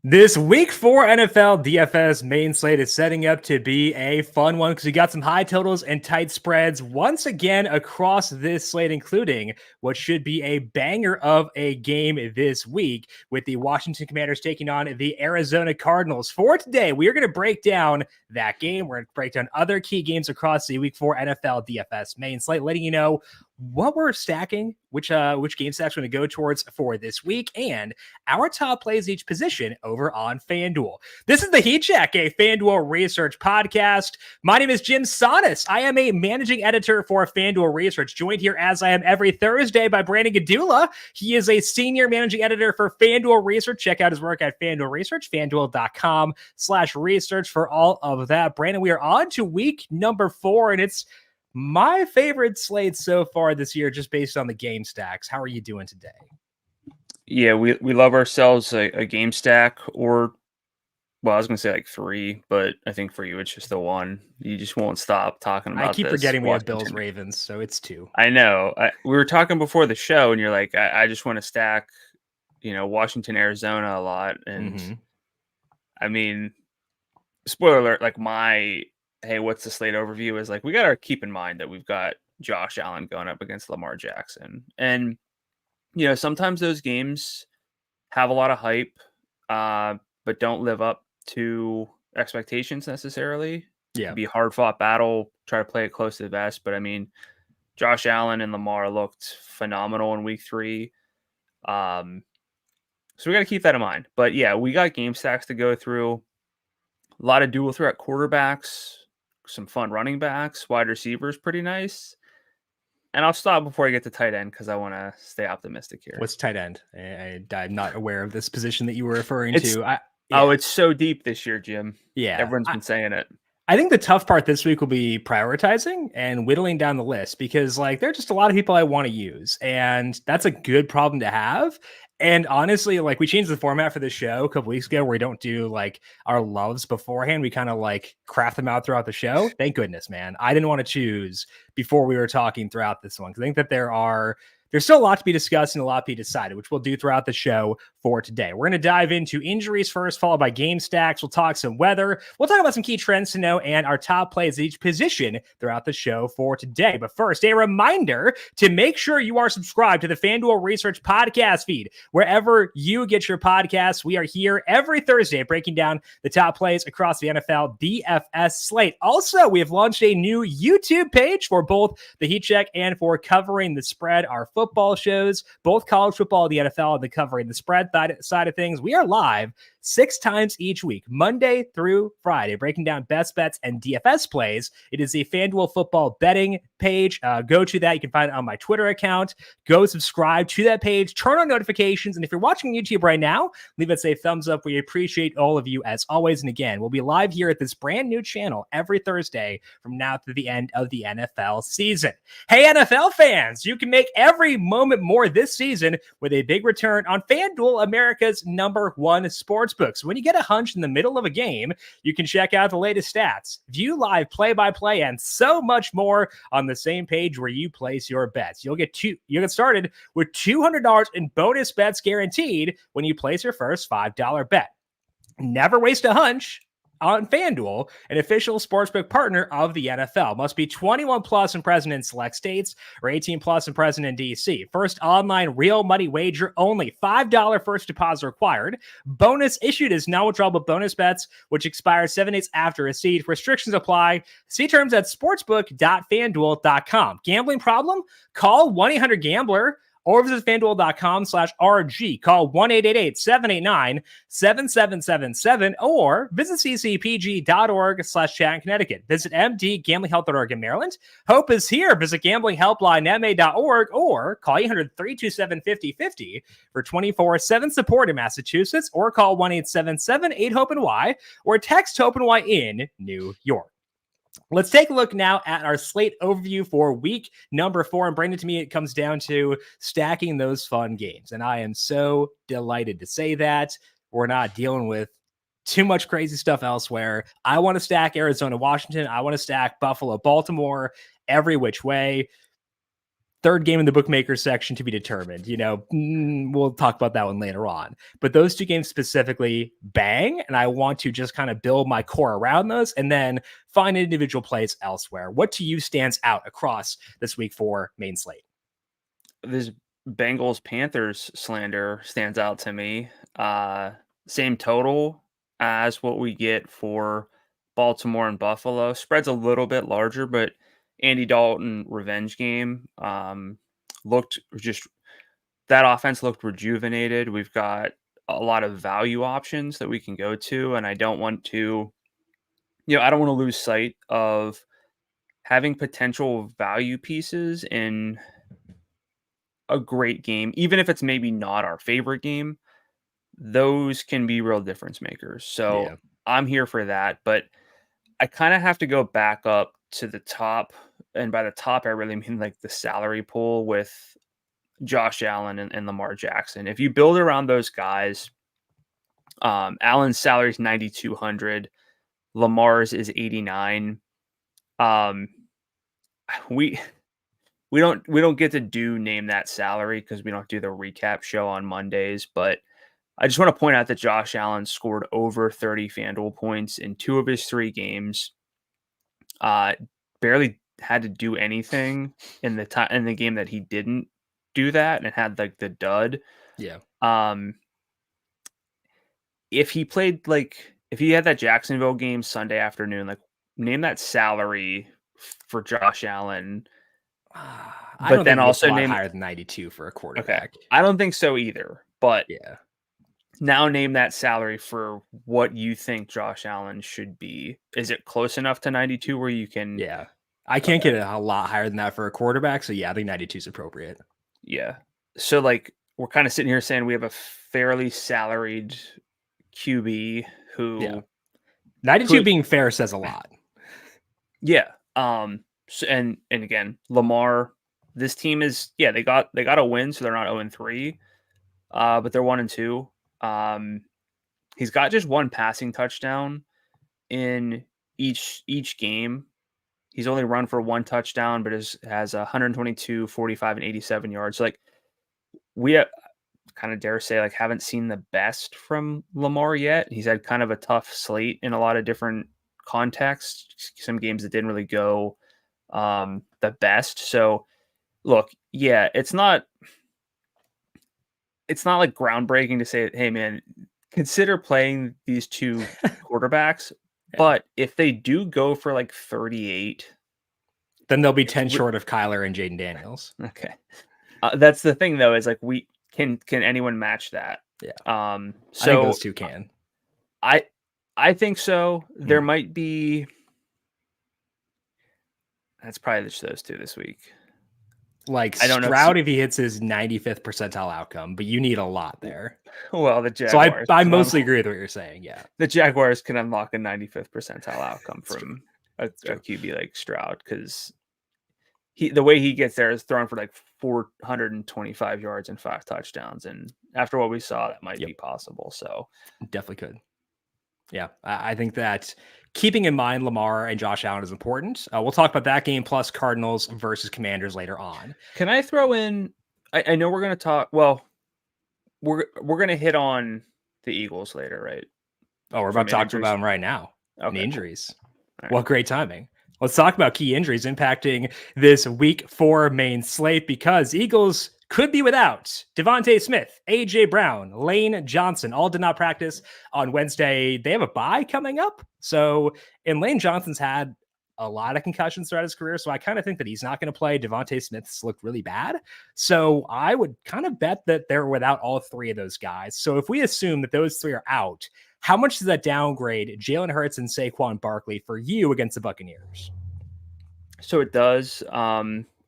This week 4 NFL DFS main slate is setting up to be a fun one because we got some high totals and tight spreads once again across this slate, including what should be a banger of a game this week with the Washington Commanders taking on the Arizona Cardinals. For today, we are going to break down that game. We're going to break down other key games across the week 4 NFL DFS main slate, letting you know what we're stacking, which game stacks we're going to go towards for this week, and our top plays each position over on FanDuel. This is the Heat Check, a FanDuel Research podcast. My name is JimSannes. I am a managing editor for FanDuel Research, joined here as I am every Thursday by Brandon Gdula. He is a senior managing editor for FanDuel Research. Check out his work at FanDuel Research, FanDuel.com/research for all of that. Brandon, we are on to week number 4, and it's my favorite slate so far this year, just based on the game stacks. How are you doing today? Yeah, we love ourselves a game stack, or, well, I was going to say like 3, but I think for you it's just the 1. You just won't stop talking about this. I keep forgetting we have Bills Ravens, so it's 2. I know. We were talking before the show, and you're like, I just want to stack, Washington, Arizona a lot. And I mean, spoiler alert, like hey, what's the slate overview is like, we got to keep in mind that we've got Josh Allen going up against Lamar Jackson. And, sometimes those games have a lot of hype, but don't live up to expectations necessarily. Yeah. It'd be a hard fought battle, try to play it close to the vest. But I mean, Josh Allen and Lamar looked phenomenal in week 3. So we got to keep that in mind. But yeah, we got game stacks to go through. A lot of dual threat quarterbacks, some fun running backs, wide receivers, pretty nice. And I'll stop before I get to tight end because I want to stay optimistic here. What's tight end? I'm not aware of this position that you were referring to. Oh, it's so deep this year, Jim. Yeah. Everyone's been saying it. I think the tough part this week will be prioritizing and whittling down the list because there are just a lot of people I want to use. And that's a good problem to have. And honestly, we changed the format for this show a couple weeks ago where we don't do our loves beforehand. We kind of craft them out throughout the show. Thank goodness, man. I didn't want to choose before we were talking throughout this one. I think that there's still a lot to be discussed and a lot to be decided, which we'll do throughout the show for today. We're going to dive into injuries first, followed by game stacks. We'll talk some weather. We'll talk about some key trends to know and our top plays at each position throughout the show for today. But first, a reminder to make sure you are subscribed to the FanDuel Research Podcast feed. Wherever you get your podcasts, we are here every Thursday breaking down the top plays across the NFL DFS slate. Also, we have launched a new YouTube page for both the Heat Check and for Covering the Spread, our football shows, both college football, the NFL, and the Covering the Spread side of things. We are live 6 times each week, Monday through Friday, breaking down best bets and DFS plays. It is a FanDuel football betting page. Go to that. You can find it on my Twitter account. Go subscribe to that page. Turn on notifications. And if you're watching YouTube right now, leave us a thumbs up. We appreciate all of you as always. And again, we'll be live here at this brand new channel every Thursday from now to the end of the NFL season. Hey, NFL fans, you can make every moment more this season with a big return on FanDuel, America's #1 sportsbook. So when you get a hunch in the middle of a game, you can check out the latest stats, view live play-by-play, and so much more on the same page where you place your bets. You'll get started with $200 in bonus bets guaranteed when you place your first $5 bet. Never waste a hunch on FanDuel, an official sportsbook partner of the NFL. Must be 21 plus and present in select states or 18 plus and present in DC. First online real money wager only. $5 first deposit required. Bonus issued is non-withdrawable bonus bets, which expires 7 days after receipt. Restrictions apply. See terms at sportsbook.fanduel.com. Gambling problem? Call 1-800-GAMBLER. Or visit FanDuel.com/RG. Call 1-888-789-7777 or visit ccpg.org/chat in Connecticut. Visit mdgamblinghelp.org in Maryland. Hope is here. Visit gamblinghelplinema.org or call 800-327-5050 for 24/7 support in Massachusetts or call 1-877-8-HOPE-NY or text HOPE-NY in New York. Let's take a look now at our slate overview for week number 4. And Brandon, to me, it comes down to stacking those fun games. And I am so delighted to say that we're not dealing with too much crazy stuff elsewhere. I want to stack Arizona, Washington. I want to stack Buffalo, Baltimore, every which way. third game in the bookmaker section to be determined. We'll talk about that one later on. But those two games specifically bang, and I want to just kind of build my core around those and then find individual plays elsewhere. What to you stands out across this week 4 main slate? This Bengals Panthers slander stands out to me. Same total as what we get for Baltimore and Buffalo. Spread's a little bit larger, but Andy Dalton revenge game looked just, that offense looked rejuvenated. We've got a lot of value options that we can go to, and I don't want to lose sight of having potential value pieces in a great game, even if it's maybe not our favorite game. Those can be real difference makers. So yeah. I'm here for that, but I kind of have to go back up to the top. And by the top, I really mean like the salary pool with Josh Allen and Lamar Jackson. If you build around those guys, Allen's salary is $9,200. Lamar's is $89. We don't get to name that salary because we don't do the recap show on Mondays, but I just want to point out that Josh Allen scored over 30 FanDuel points in 2 of his 3 games. Barely had to do anything in the game that he didn't do that and had like the dud. Yeah. If he had that Jacksonville game Sunday afternoon, like name that salary for Josh Allen. But then also name higher than 92 for a quarterback. Okay. I don't think so either. But yeah. Now name that salary for what you think Josh Allen should be. Is it close enough to 92 where you can? Yeah. I can't get a lot higher than that for a quarterback. So yeah, I think 92 is appropriate. Yeah. So like we're kind of sitting here saying we have a fairly salaried QB who 92 being fair says a lot. Yeah. So, and again, Lamar, this team is, they got a win, so they're not 0-3. But they're 1-2. He's got just 1 passing touchdown in each game. He's only run for 1 touchdown, but has 122, 45, and 87 yards. So like we kind of dare say, like, haven't seen the best from Lamar yet. He's had kind of a tough slate in a lot of different contexts. Some games that didn't really go the best. So look, it's not like groundbreaking to say, hey man, consider playing these 2 quarterbacks. But if they do go for like 38, then they'll be 10 short of Kyler and Jaden Daniels. Okay. That's the thing though, is like can anyone match that? Yeah. So I think those 2 can. I think so. There might be. That's probably just those 2 this week. Like Stroud, if he hits his 95th percentile outcome, but you need a lot there. Well, the Jaguars. So I mostly agree with what you're saying. Yeah, the Jaguars can unlock a 95th percentile outcome from a QB like Stroud, because the way he gets there is throwing for like 425 yards and 5 touchdowns, and after what we saw, that might be possible. So definitely could. Yeah, I think that keeping in mind Lamar and Josh Allen is important. We'll talk about that game plus Cardinals versus Commanders later on. Can I throw in? I know we're going to talk. Well, we're going to hit on the Eagles later, right? Oh, we're about to talk about them right now. Okay. The injuries. Right. Well, great timing. Let's talk about key injuries impacting this week 4 main slate, because Eagles could be without Devontae Smith, A.J. Brown, Lane Johnson. All did not practice on Wednesday. They have a bye coming up. And Lane Johnson's had a lot of concussions throughout his career, so I kind of think that he's not going to play. Devontae Smith's looked really bad. So I would kind of bet that they're without all 3 of those guys. So if we assume that those 3 are out, how much does that downgrade Jalen Hurts and Saquon Barkley for you against the Buccaneers? So it does.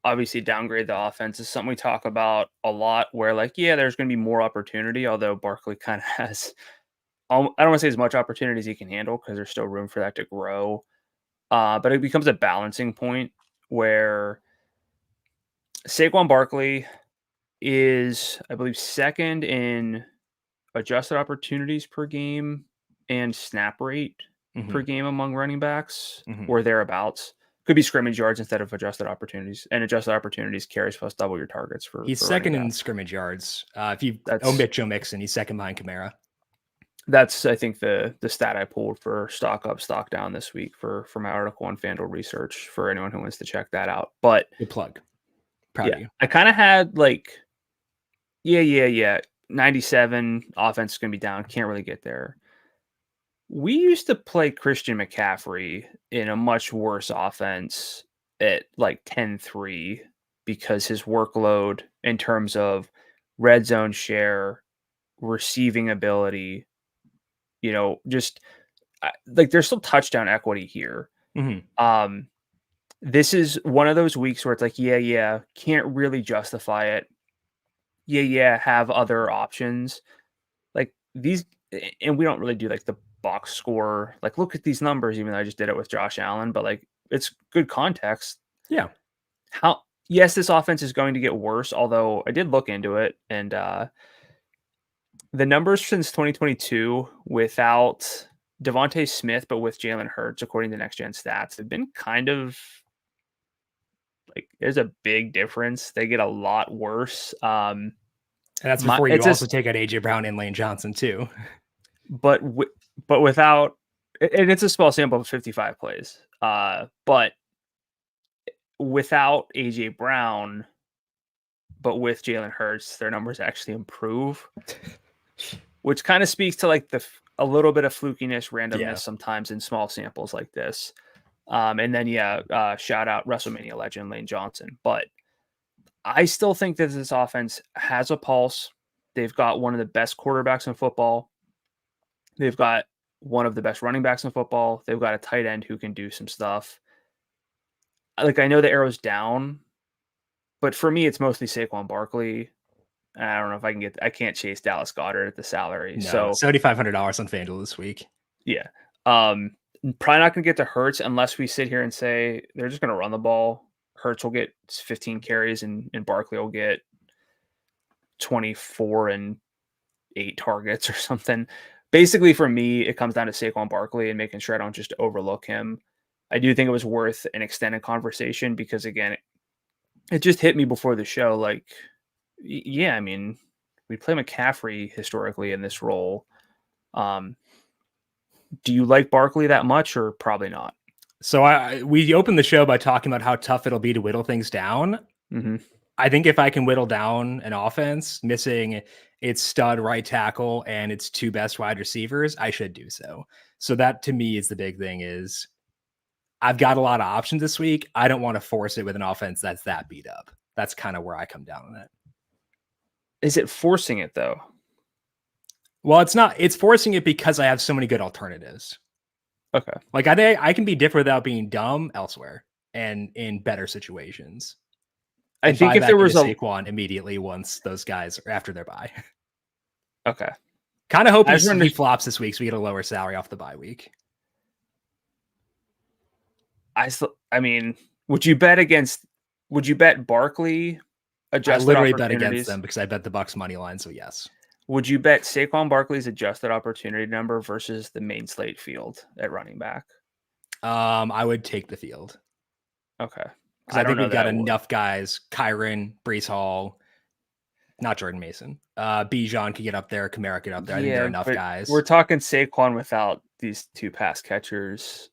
Obviously downgrade the offense is something we talk about a lot, where like, there's going to be more opportunity, although Barkley kind of has, I don't want to say as much opportunity as he can handle, because there's still room for that to grow. But it becomes a balancing point where Saquon Barkley is, I believe, 2nd in adjusted opportunities per game and snap rate per game among running backs, or thereabouts. Could be scrimmage yards instead of adjusted opportunities, and adjusted opportunities carries plus double your targets for. He's second in scrimmage yards. If you omit Joe Mixon, he's second behind Kamara. That's, I think, the stat I pulled for stock up, stock down this week for my article on FanDuel Research for anyone who wants to check that out. But good plug. Proud of you. I kind of had like, 97 offense is going to be down. Can't really get there. We used to play Christian McCaffrey in a much worse offense at like 10-3 because his workload in terms of red zone share, receiving ability, just like there's still touchdown equity here. Mm-hmm. This is one of those weeks where it's like, can't really justify it. Have other options like these. And we don't really do like the box score, like look at these numbers, even though I just did it with Josh Allen, but like it's good context. Yeah. Yes, this offense is going to get worse, although I did look into it, and the numbers since 2022 without Devontae Smith, but with Jalen Hurts, according to Next Gen Stats, have been kind of like there's a big difference. They get a lot worse. And that's before you also take out AJ Brown and Lane Johnson too. But without, and it's a small sample of 55 plays. But without AJ Brown, but with Jalen Hurts, their numbers actually improve, which kind of speaks to like a little bit of flukiness, randomness sometimes in small samples like this. And then shout out WrestleMania legend Lane Johnson. But I still think that this offense has a pulse. They've got one of the best quarterbacks in football. They've got one of the best running backs in football. They've got a tight end who can do some stuff. Like, I know the arrow's down, but for me, it's mostly Saquon Barkley. And I don't know if I can't chase Dallas Goedert at the salary. No, so $7,500 on FanDuel this week. Yeah. Probably not going to get to Hurts unless we sit here and say they're just going to run the ball. Hurts will get 15 carries and Barkley will get 24 and 8 targets or something. Basically, for me, it comes down to Saquon Barkley and making sure I don't just overlook him. I do think it was worth an extended conversation because, again, it just hit me before the show. Like, I mean, we play McCaffrey historically in this role. Do you like Barkley that much or probably not? So we opened the show by talking about how tough it'll be to whittle things down. Mm-hmm. I think if I can whittle down an offense missing its stud right tackle and its 2 best wide receivers, I should do so. So that to me is the big thing is I've got a lot of options this week. I don't want to force it with an offense that's that beat up. That's kind of where I come down on it. Is it forcing it though? Well, it's not. It's forcing it because I have so many good alternatives. Okay. Like I can be different without being dumb elsewhere and in better situations. I think if there was a Saquon immediately once those guys are after their bye. Okay. Kind of hope he flops this week so we get a lower salary off the bye week. I mean, would you bet Barkley adjusted? I literally bet against them because I bet the Bucs money line. So yes. Would you bet Saquon Barkley's adjusted opportunity number versus the main slate field at running back? I would take the field. Okay. Because I think we've got enough guys. Kyron, Breece Hall, not Jordan Mason. Bijan could get up there. Kamara could get up there. I think there are enough guys. We're talking Saquon without these 2 pass catchers.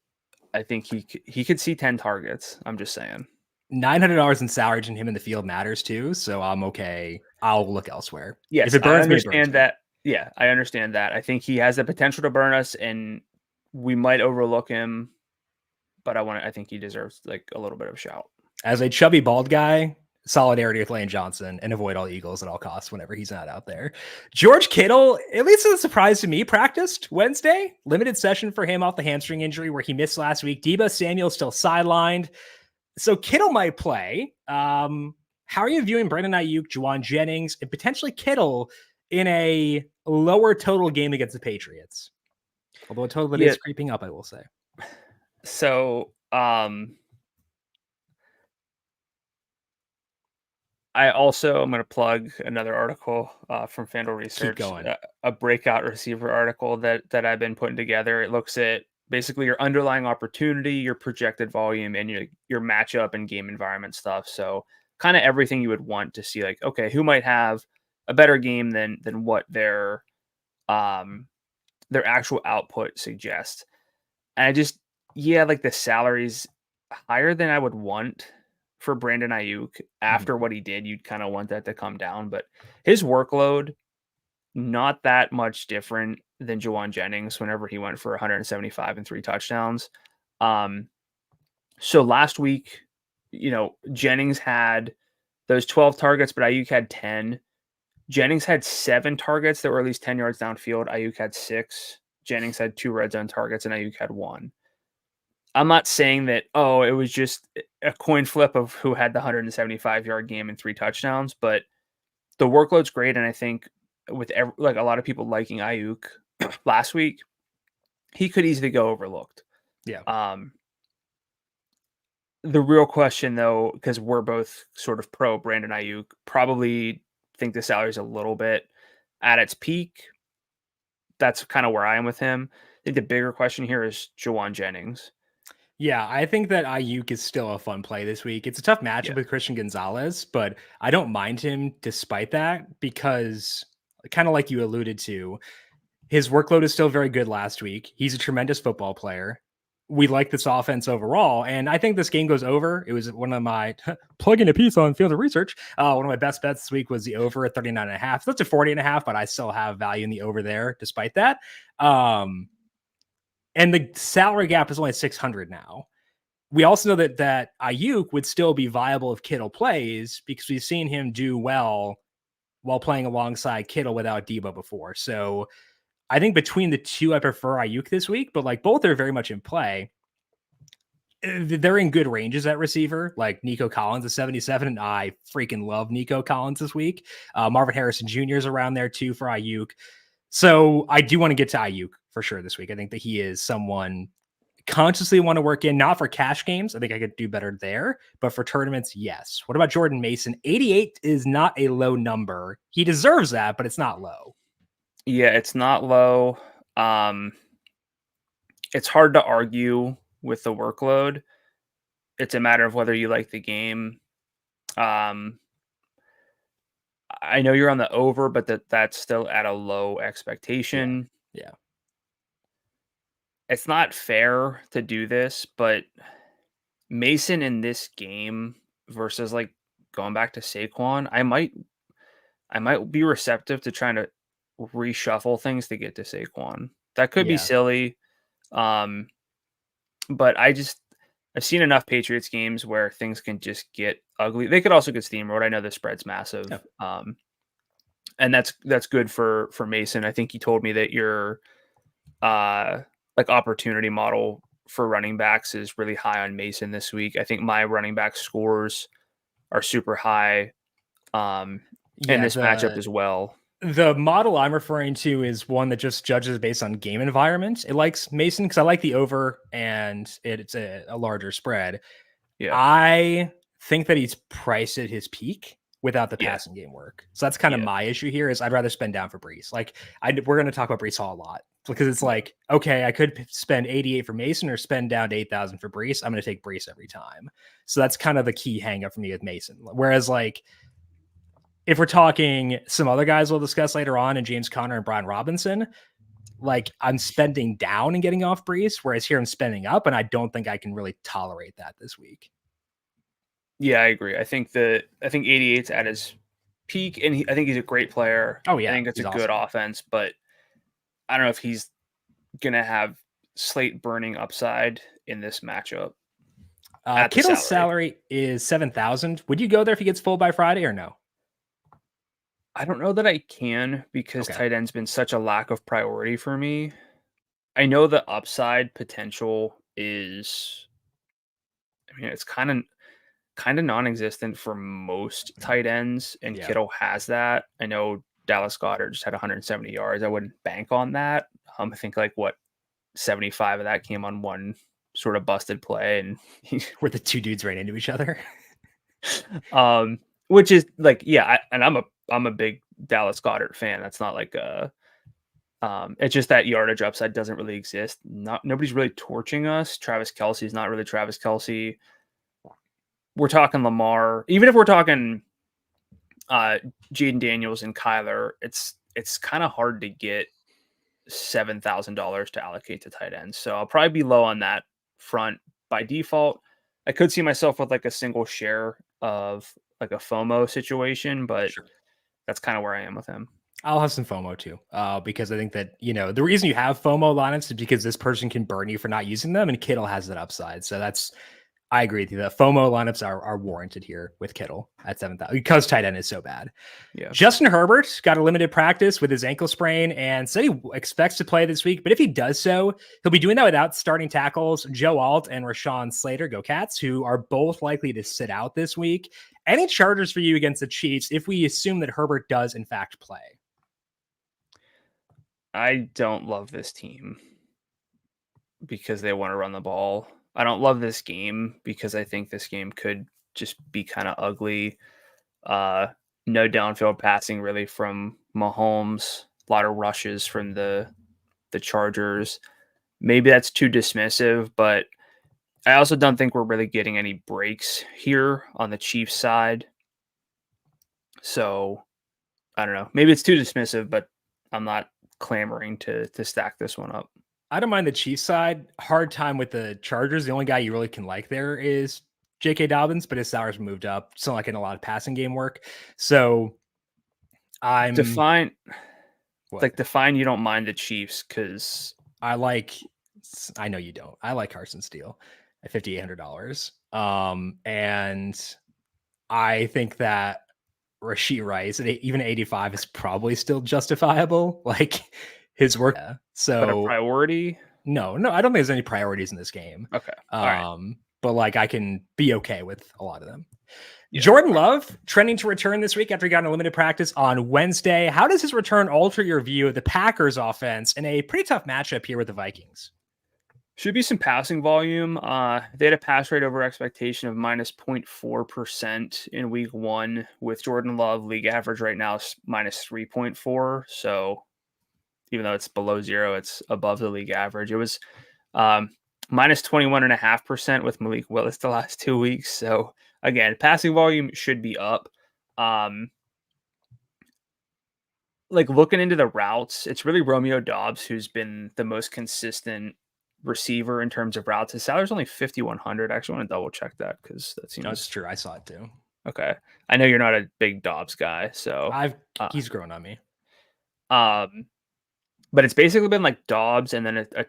I think he could see 10 targets. I'm just saying. $900 in salary and him in the field matters too. So I'm okay. I'll look elsewhere. Yes, if it burns, I understand that. Yeah, I understand that. I think he has the potential to burn us, and we might overlook him. But I think he deserves like a little bit of a shout. As a chubby bald guy, solidarity with Lane Johnson and avoid all Eagles at all costs whenever he's not out there. George Kittle, at least it's a surprise to me, practiced Wednesday. Limited session for him off the hamstring injury where he missed last week. Deebo Samuel still sidelined. So Kittle might play. How are you viewing Brandon Ayuk, Juwan Jennings, and potentially Kittle in a lower total game against the Patriots? Although a total that is creeping up, I will say. So, I'm going to plug another article from FanDuel Research. Keep going. A breakout receiver article that I've been putting together. It looks at basically your underlying opportunity, your projected volume, and your matchup and game environment stuff. So kind of everything you would want to see, like, okay, who might have a better game than what their actual output suggests. And I just, like the salary's higher than I would want for Brandon Ayuk after what he did. You'd kind of want that to come down, but his workload, not that much different than Juwan Jennings whenever he went for 175 and 3 touchdowns. So last week, Jennings had those 12 targets, but Ayuk had 10. Jennings had 7 targets that were at least 10 yards downfield. Ayuk had 6. Jennings had 2 red zone targets, and Ayuk had 1. I'm not saying that, it was just a coin flip of who had the 175-yard game and 3 touchdowns, but the workload's great, and I think with a lot of people liking Ayuk last week, he could easily go overlooked. Yeah. The real question, though, because we're both sort of pro Brandon Ayuk, probably think the salary's a little bit at its peak. That's kind of where I am with him. I think the bigger question here is Juwan Jennings. Yeah, I think that Ayuk is still a fun play this week. It's a tough matchup with Christian Gonzalez, but I don't mind him despite that because, kind of like you alluded to, his workload is still very good last week. He's a tremendous football player. We like this offense overall, and I think this game goes over. It was one of my plugging a piece on FanDuel Research. One of my best bets this week was the over at 39.5. That's a 40.5, but I still have value in the over there despite that. And the salary gap is only 600 now. We also know that Ayuk would still be viable if Kittle plays because we've seen him do well while playing alongside Kittle without Debo before. So I think between the two, I prefer Ayuk this week, but like both are very much in play. They're in good ranges at receiver. Like Nico Collins is 77, and I freaking love Nico Collins this week. Marvin Harrison Jr. is around there too for Ayuk. So I do want to get to Ayuk for sure this week. I think that he is someone consciously want to work in, not for cash games. I think I could do better there, but for tournaments, yes. What about Jordan Mason? 88 is not a low number. He deserves that, but it's not low. Yeah, it's not low. It's hard to argue with the workload. It's a matter of whether you like the game. I know you're on the over, but that's still at a low expectation. Yeah. It's not fair to do this, but Mason in this game versus like going back to Saquon, I might be receptive to trying to reshuffle things to get to Saquon. That could be silly. But I've seen enough Patriots games where things can just get ugly. They could also get steamrolled. I know the spread's massive. And that's good for Mason. I think he told me that your like opportunity model for running backs is really high on Mason this week. I think my running back scores are super high in this matchup as well. The model I'm referring to is one that just judges based on game environment. It likes Mason because I like the over and it's a larger spread. Yeah. I think that he's priced at his peak without the passing game work. So that's kind of my issue here is I'd rather spend down for Breece. Like we're going to talk about Breece Hall a lot because it's like, okay, I could spend 88 for Mason or spend down to 8,000 for Breece. I'm going to take Breece every time. So that's kind of the key hang up for me with Mason. Whereas like, if we're talking some other guys we'll discuss later on, and James Conner and Brian Robinson, like I'm spending down and getting off Breece, whereas here I'm spending up, and I don't think I can really tolerate that this week. Yeah, I agree. I think 88's at his peak, and I think he's a great player. Oh yeah, I think it's a good offense, but I don't know if he's gonna have slate burning upside in this matchup. Kittle's salary is 7,000. Would you go there if he gets full by Friday or no? I don't know that I can because tight end's been such a lack of priority for me. I know the upside potential is, it's kind of non-existent for most tight ends, and Kittle has that. I know Dallas Goedert just had 170 yards. I wouldn't bank on that. I think 75 of that came on one sort of busted play, and where the two dudes ran into each other. Which is and I'm a big Dallas Goedert fan. That's not like It's just that yardage upside doesn't really exist. Nobody's really torching us. Travis Kelce's not really Travis Kelce. We're talking Lamar. Even if we're talking Jaden Daniels and Kyler, it's kind of hard to get $7,000 to allocate to tight ends. So I'll probably be low on that front by default. I could see myself with like a single share of like a FOMO situation, but that's kind of where I am with him. I'll have some FOMO too, because I think that, the reason you have FOMO lineups is because this person can burn you for not using them, and Kittle has that upside. So I agree with you. The FOMO lineups are warranted here with Kittle at 7,000 because tight end is so bad. Yeah. Justin Herbert got a limited practice with his ankle sprain and said he expects to play this week. But if he does so, he'll be doing that without starting tackles Joe Alt and Rashawn Slater, go Cats, who are both likely to sit out this week. Any chargers for you against the Chiefs if we assume that Herbert does in fact play? I don't love this team because they want to run the ball. I don't love this game because I think this game could just be kind of ugly. No downfield passing really from Mahomes. A lot of rushes from the Chargers. Maybe that's too dismissive, but I also don't think we're really getting any breaks here on the Chiefs side. So I don't know. Maybe it's too dismissive, but I'm not clamoring to stack this one up. I don't mind the Chiefs side. Hard time with the Chargers. The only guy you really can like there is J.K. Dobbins, but his salary's moved up. Still not getting a lot of passing game work. So I'm define you don't mind the Chiefs because I know you don't. I like Carson Steele at $5,800. And I think that Rashee Rice at even 85 is probably still justifiable. Like his work. Yeah. So but a priority? No, I don't think there's any priorities in this game. Okay. Right. But like I can be okay with a lot of them. Yeah. Jordan Love trending to return this week after he got a limited practice on Wednesday. How does his return alter your view of the Packers offense in a pretty tough matchup here with the Vikings? Should be some passing volume. They had a pass rate over expectation of minus 0.4% in week 1 with Jordan Love. League average right now is minus 3.4. So even though it's below 0, it's above the league average. It was minus 21.5% with Malik Willis the last 2 weeks. So again, passing volume should be up. Like looking into the routes, it's really Romeo Doubs who's been the most consistent receiver in terms of routes. His salary's only $5,100. I actually want to double check that because that seems that's true. I saw it too. Okay, I know you're not a big Doubs guy, so he's grown on me. But it's basically been like Doubs and then a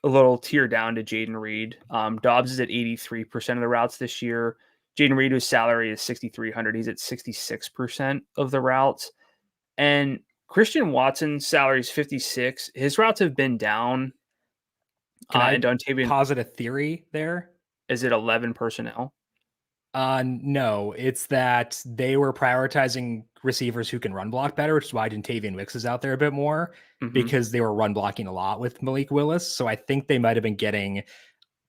little tier down to Jaden Reed. Doubs is at 83% of the routes this year. Jaden Reed, whose salary is $6,300, he's at 66% of the routes. And Christian Watson's salary is 56. His routes have been down. Can I posit a theory there? Is it 11 personnel? No, it's that they were prioritizing receivers who can run block better, which is why Dontavian Wicks is out there a bit more because they were run blocking a lot with Malik Willis. So I think they might have been getting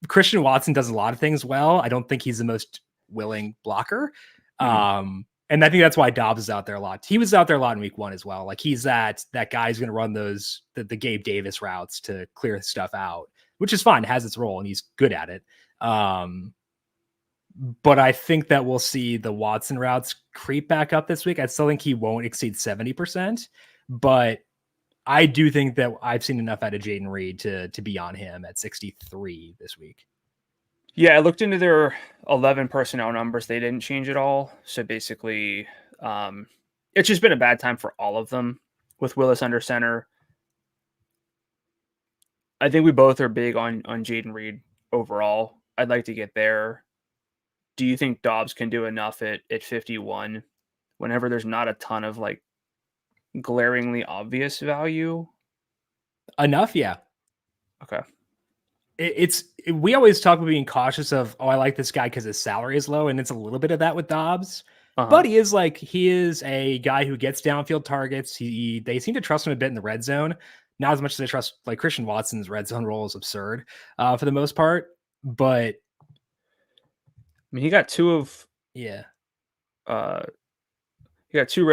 Christian Watson does a lot of things well. I don't think he's the most willing blocker. And I think that's why Doubs is out there a lot. He was out there a lot in week 1 as well. Like he's that guy who's going to run the Gabe Davis routes to clear stuff out, which is fine. It has its role and he's good at it. But I think that we'll see the Watson routes creep back up this week. I still think he won't exceed 70%, but I do think that I've seen enough out of Jaden Reed to be on him at 63 this week. Yeah, I looked into their 11 personnel numbers. They didn't change at all. So basically, it's just been a bad time for all of them with Willis under center. I think we both are big on Jaden Reed overall. I'd like to get there. Do you think Doubs can do enough at 51 whenever there's not a ton of like glaringly obvious value? Enough, yeah. Okay. We always talk about being cautious of, I like this guy because his salary is low, and it's a little bit of that with Doubs. But he is a guy who gets downfield targets. They seem to trust him a bit in the red zone, not as much as they trust like Christian Watson's red zone role is absurd for the most part. But I mean, he got 2 red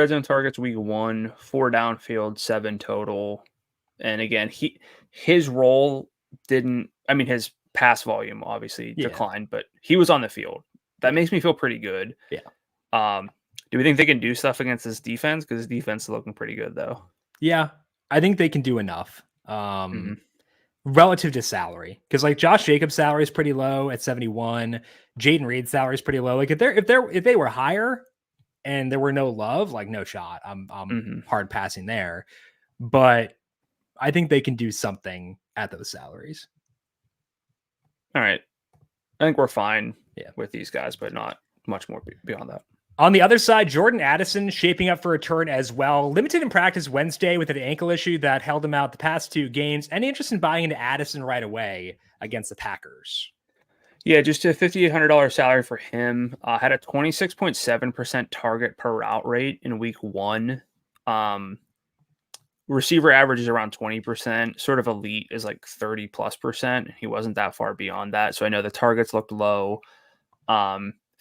zone targets week 1, 4 downfield, 7 total. And again, his role didn't. I mean, his pass volume obviously declined, but he was on the field. That makes me feel pretty good. Yeah. Do we think they can do stuff against this defense? Because his defense is looking pretty good, though. Yeah, I think they can do enough. Relative to salary, because like Josh Jacobs' salary is pretty low at 71. Jaden Reed's salary is pretty low. Like if they were higher and there were no love, like no shot. I'm hard passing there, but I think they can do something at those salaries. All right, I think we're fine with these guys, but not much more beyond that. On the other side, Jordan Addison shaping up for a return as well. Limited in practice Wednesday with an ankle issue that held him out the past 2 games. Any interest in buying into Addison right away against the Packers? Yeah, just a $5,800 salary for him. Had a 26.7% target per route rate in week 1. Receiver average is around 20%. Sort of elite is like 30+%. He wasn't that far beyond that. So I know the targets looked low.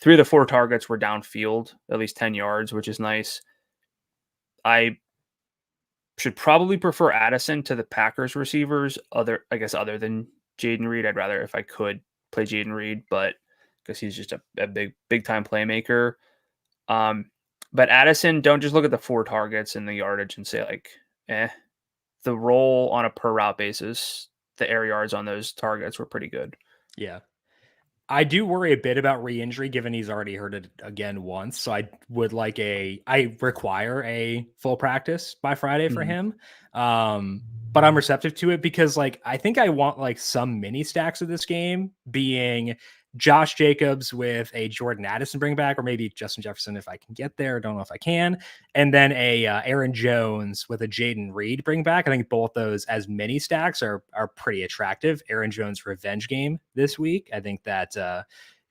3 of the 4 targets were downfield, at least 10 yards, which is nice. I should probably prefer Addison to the Packers receivers, other than Jaden Reed. I'd rather, if I could, play Jaden Reed, but because he's just a big time playmaker. But Addison, don't just look at the 4 targets and the yardage and say like, the role on a per route basis, the air yards on those targets were pretty good. Yeah. I do worry a bit about re-injury given he's already hurt it again once. So I require a full practice by Friday for him. But I'm receptive to it because like, I think I want like some mini stacks of this game being Josh Jacobs with a Jordan Addison bring back, or maybe Justin Jefferson if I can get there. Don't know if I can. And then a Aaron Jones with a Jaden Reed bring back. I think both those as mini stacks are pretty attractive. Aaron Jones revenge game this week. I think that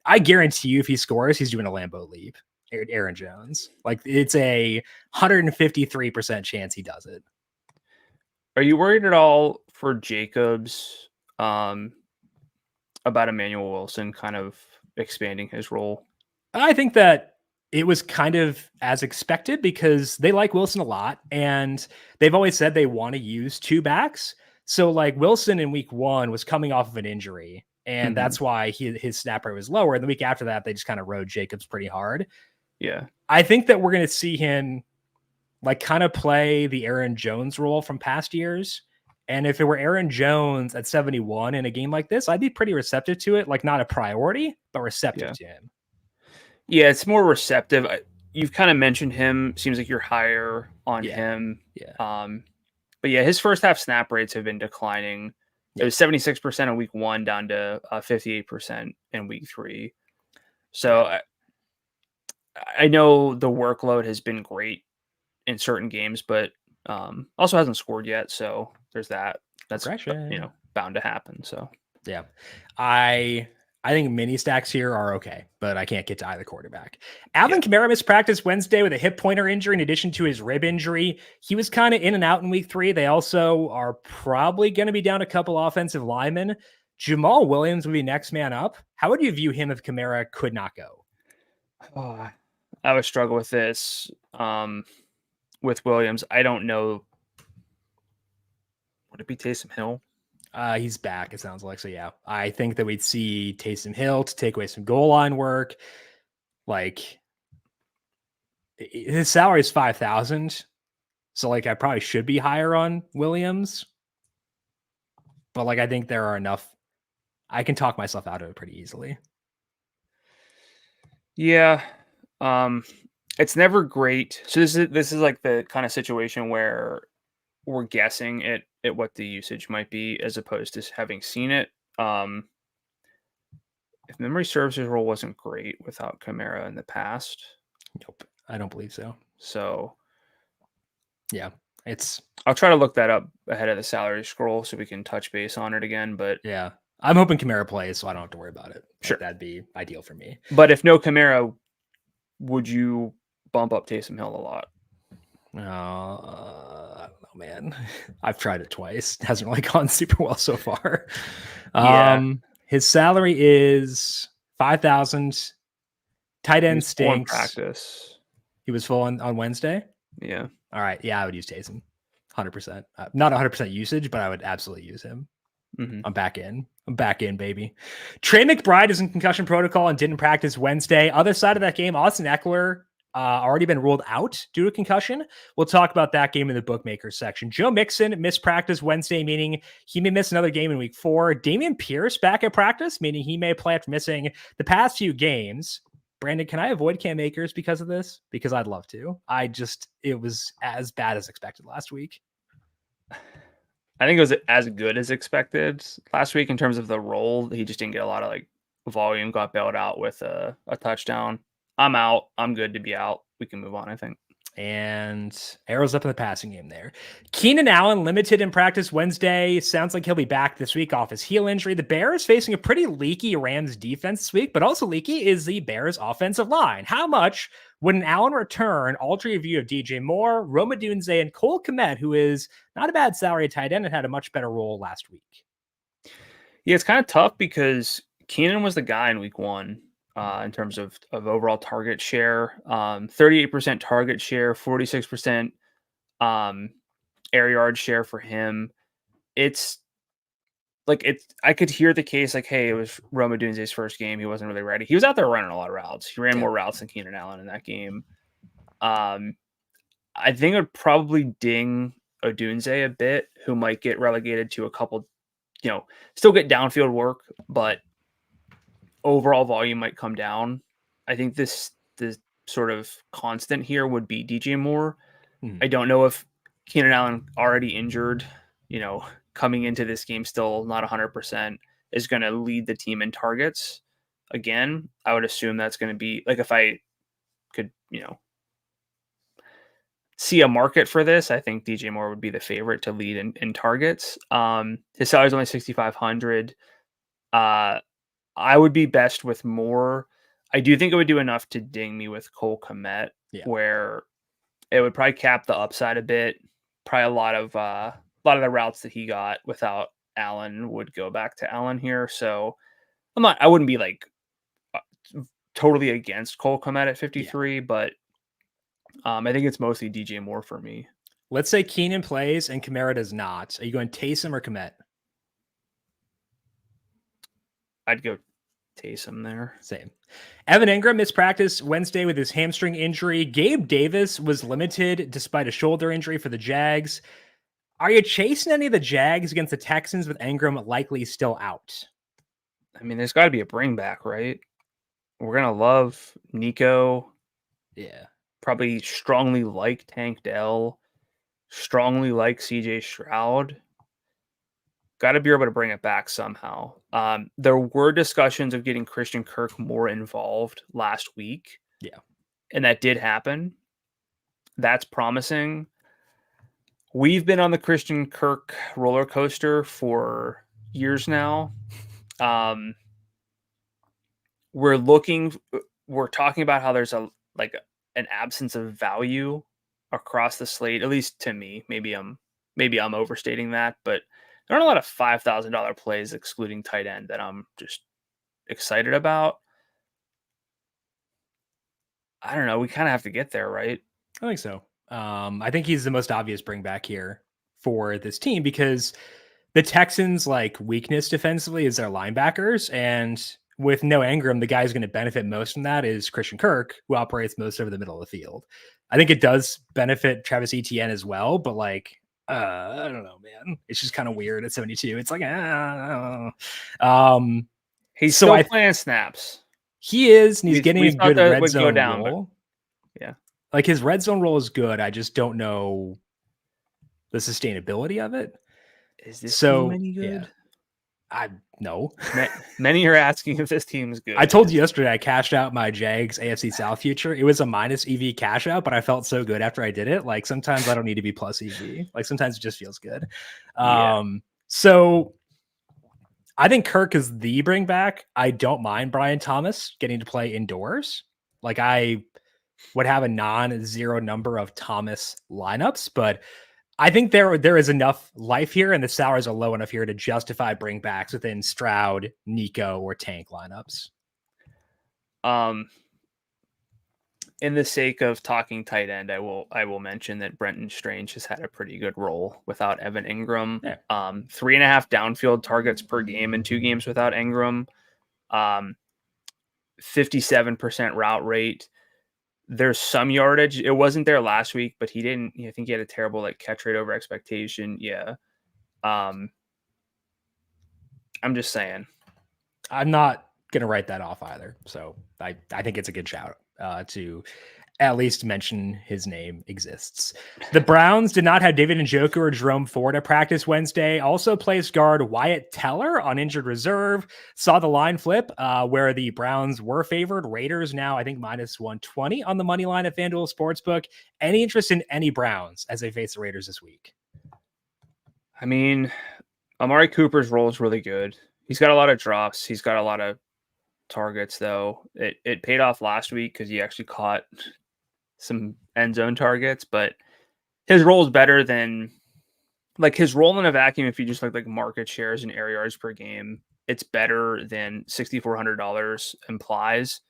I guarantee you if he scores, he's doing a Lambeau leap. Aaron Jones. Like it's a 153% chance he does it. Are you worried at all for Jacobs about Emmanuel Wilson kind of expanding his role? I think that it was kind of as expected because they like Wilson a lot and they've always said they want to use 2 backs. So like Wilson in week 1 was coming off of an injury and that's why his snap rate was lower. And the week after that, they just kind of rode Jacobs pretty hard. Yeah. I think that we're going to see him like kind of play the Aaron Jones role from past years. And if it were Aaron Jones at 71 in a game like this, I'd be pretty receptive to it. Like not a priority, but receptive to him. Yeah, it's more receptive. You've kind of mentioned him. Seems like you're higher on him. Yeah. But yeah, his first half snap rates have been declining. It was 76% in week 1 down to 58% in week 3. So I know the workload has been great in certain games, but also hasn't scored yet. So there's that. That's bound to happen. So yeah, I think mini stacks here are okay, but I can't get to either quarterback. Alvin Kamara missed practice Wednesday with a hip pointer injury in addition to his rib injury. He was kind of in and out in week 3. They also are probably going to be down a couple offensive linemen. Jamal Williams will be next man up. How would you view him if Kamara could not go? I would struggle with this. With Williams, I don't know. Would it be Taysom Hill? He's back, it sounds like. So yeah, I think that we'd see Taysom Hill to take away some goal line work. Like his salary is $5,000. So like I probably should be higher on Williams. But like I think there are enough. I can talk myself out of it pretty easily. Yeah. It's never great. So this is like the kind of situation where we're guessing at what the usage might be as opposed to having seen it. If memory serves, his role wasn't great without Kamara in the past. Nope, I don't believe so. So yeah, I'll try to look that up ahead of the salary scroll so we can touch base on it again. But yeah, I'm hoping Kamara plays, so I don't have to worry about it. Sure, that'd be ideal for me. But if no Kamara, would you bump up Taysom Hill a lot? I don't know, man. I've tried it twice. It hasn't really gone super well so far. His salary is $5,000. Tight end stinks. Practice. He was full on Wednesday. Yeah. All right. Yeah, I would use Taysom. 100%. Not 100% usage, but I would absolutely use him. Mm-hmm. I'm back in, baby. Trey McBride is in concussion protocol and didn't practice Wednesday. Other side of that game, Austin Eckler already been ruled out due to concussion. We'll talk about that game in the bookmakers section. Joe Mixon missed practice Wednesday, meaning he may miss another game in week 4. Dameon Pierce back at practice, meaning he may play after missing the past few games. Brandon, can I avoid Cam Akers because of this? Because I'd love to. It was as bad as expected last week. I think it was as good as expected last week in terms of the role. He just didn't get a lot of volume, got bailed out with a touchdown. I'm out. I'm good to be out. We can move on, I think. And arrows up in the passing game there. Keenan Allen limited in practice Wednesday. Sounds like he'll be back this week off his heel injury. The Bears facing a pretty leaky Rams defense this week, but also leaky is the Bears offensive line. How much would an Allen return alter your view of DJ Moore, Rome Odunze, and Cole Kmet, who is not a bad salary tight end and had a much better role last week? Yeah, it's kind of tough because Keenan was the guy in week 1. In terms of overall target share, 38% target share, 46% air yard share for him. I could hear the case hey, it was Rome Odunze's first game. He wasn't really ready. He was out there running a lot of routes. He ran more routes than Keenan Allen in that game. I think it would probably ding Odunze a bit, who might get relegated to a couple, still get downfield work, but overall volume might come down. I think the sort of constant here would be DJ Moore. I don't know if Keenan Allen, already injured, coming into this game still not 100%, is going to lead the team in targets. Again, I would assume that's going to be if I could, see a market for this, I think DJ Moore would be the favorite to lead in targets. His salary is only $6,500. I would be best with Moore. I do think it would do enough to ding me with Cole Kmet, where it would probably cap the upside a bit. Probably a lot of the routes that he got without Allen would go back to Allen here. So I wouldn't be totally against Cole Kmet at 53, but I think it's mostly DJ Moore for me. Let's say Keenan plays and Kamara does not. Are you going Taysom or Kmet? I'd go Taysom there. Same. Evan Ingram missed practice Wednesday with his hamstring injury. Gabe Davis was limited despite a shoulder injury for the Jags. Are you chasing any of the Jags against the Texans with Ingram likely still out? I mean, there's got to be a bring back, right? We're going to love Nico. Yeah. Probably strongly like Tank Dell. Strongly like CJ Stroud. Got to be able to bring it back somehow. There were discussions of getting Christian Kirk more involved last week. Yeah. And that did happen. That's promising. We've been on the Christian Kirk roller coaster for years now. We're talking about how there's an absence of value across the slate, at least to me. Maybe I'm overstating that, but there aren't a lot of $5,000 plays excluding tight end that I'm just excited about. I don't know. We kind of have to get there, right? I think so. I think he's the most obvious bring back here for this team because the Texans' weakness defensively is their linebackers, and with no Ingram, the guy who's going to benefit most from that is Christian Kirk, who operates most over the middle of the field. I think it does benefit Travis Etienne as well, but I don't know, man. It's just kind of weird at 72. It's he's still playing snaps. He is, and he's getting a good red zone role. Yeah. His red zone role is good. I just don't know the sustainability of it. Is this team any good? Yeah. I know. Many are asking if this team is good. I told you yesterday I cashed out my Jags AFC South future. It was a minus EV cash out, but I felt so good after I did it. Sometimes I don't need to be plus EV. Sometimes it just feels good. So I think Kirk is the bring back. I don't mind Brian Thomas getting to play indoors. I would have a non-zero number of Thomas lineups, but I think there is enough life here, and the salaries are low enough here to justify bringbacks within Stroud, Nico, or Tank lineups. in the sake of talking tight end, I will mention that Brenton Strange has had a pretty good role without Evan Ingram. Yeah. 3.5 downfield targets per game in 2 games without Ingram. 57% route rate. There's some yardage. It wasn't there last week, but he didn't. I think he had a terrible catch rate over expectation. Yeah. I'm just saying. I'm not gonna write that off either. So I think it's a good shout to at least mention his name exists. The Browns did not have David Njoku or Jerome Ford at practice Wednesday. Also placed guard Wyatt Teller on injured reserve. Saw the line flip where the Browns were favored. Raiders now, I think, minus 120 on the money line at FanDuel Sportsbook. Any interest in any Browns as they face the Raiders this week? I mean, Amari Cooper's role is really good. He's got a lot of drops. He's got a lot of targets, though. It paid off last week because he actually caught some end zone targets, but his role is better than his role in a vacuum. If you just look like market shares and air yards per game, it's better than $6,400 implies.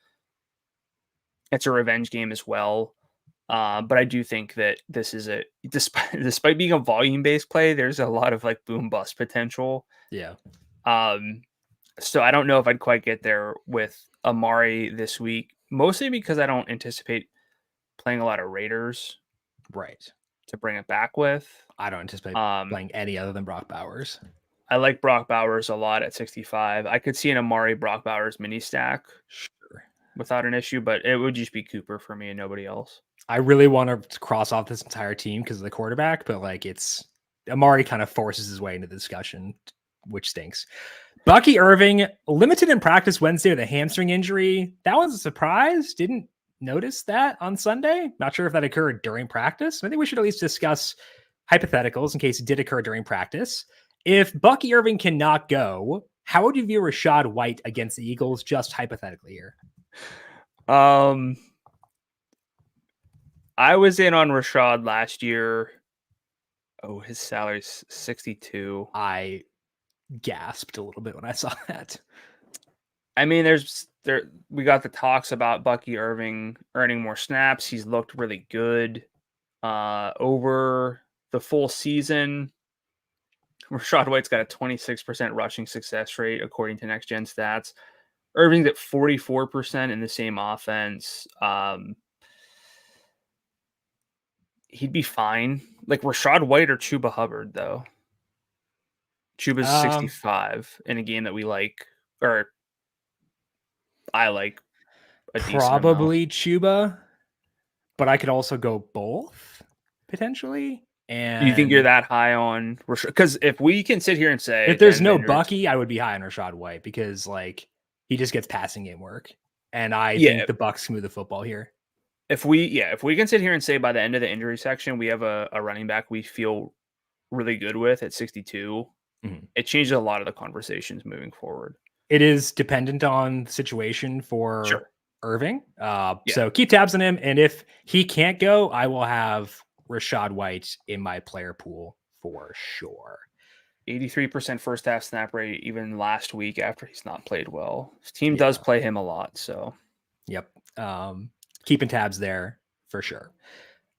It's a revenge game as well. But I do think that this is despite being a volume based play, there's a lot of boom bust potential. Yeah. So I don't know if I'd quite get there with Amari this week, mostly because I don't anticipate playing a lot of Raiders, right, to bring it back with. I don't anticipate playing any other than Brock Bowers. I like Brock Bowers a lot at 65. I could see an Amari Brock Bowers mini stack without an issue, but it would just be Cooper for me and nobody else. I really want to cross off this entire team because of the quarterback, but it's Amari kind of forces his way into the discussion, which stinks. Bucky Irving limited in practice Wednesday with a hamstring injury. That was a surprise. Didn't notice that on Sunday. Not sure if that occurred during practice. I think we should at least discuss hypotheticals in case it did occur during practice. If Bucky Irving cannot go, how would you view Rachaad White against the Eagles, just hypothetically here? I was in on Rachaad last year. Oh, his salary's 62. I gasped a little bit when I saw that. I mean, we got the talks about Bucky Irving earning more snaps. He's looked really good over the full season. Rachaad White's got a 26% rushing success rate according to Next Gen Stats. Irving's at 44% in the same offense. He'd be fine. Rachaad White or Chuba Hubbard, though. Chuba's 65 in a game that we like, or I like. Probably Chuba, but I could also go both potentially. And you think you're that high on Rachaad? Because if we can sit here and say if there's no Bucky, I would be high on Rachaad White because he just gets passing game work, and I think the Bucs can move the football here. If we can sit here and say by the end of the injury section we have a running back we feel really good with at 62, it changes a lot of the conversations moving forward. It is dependent on the situation for Irving. So keep tabs on him, and if he can't go, I will have Rachaad White in my player pool for sure. 83% first half snap rate, even last week after he's not played well. His team does play him a lot, so. Yep. Keeping tabs there for sure.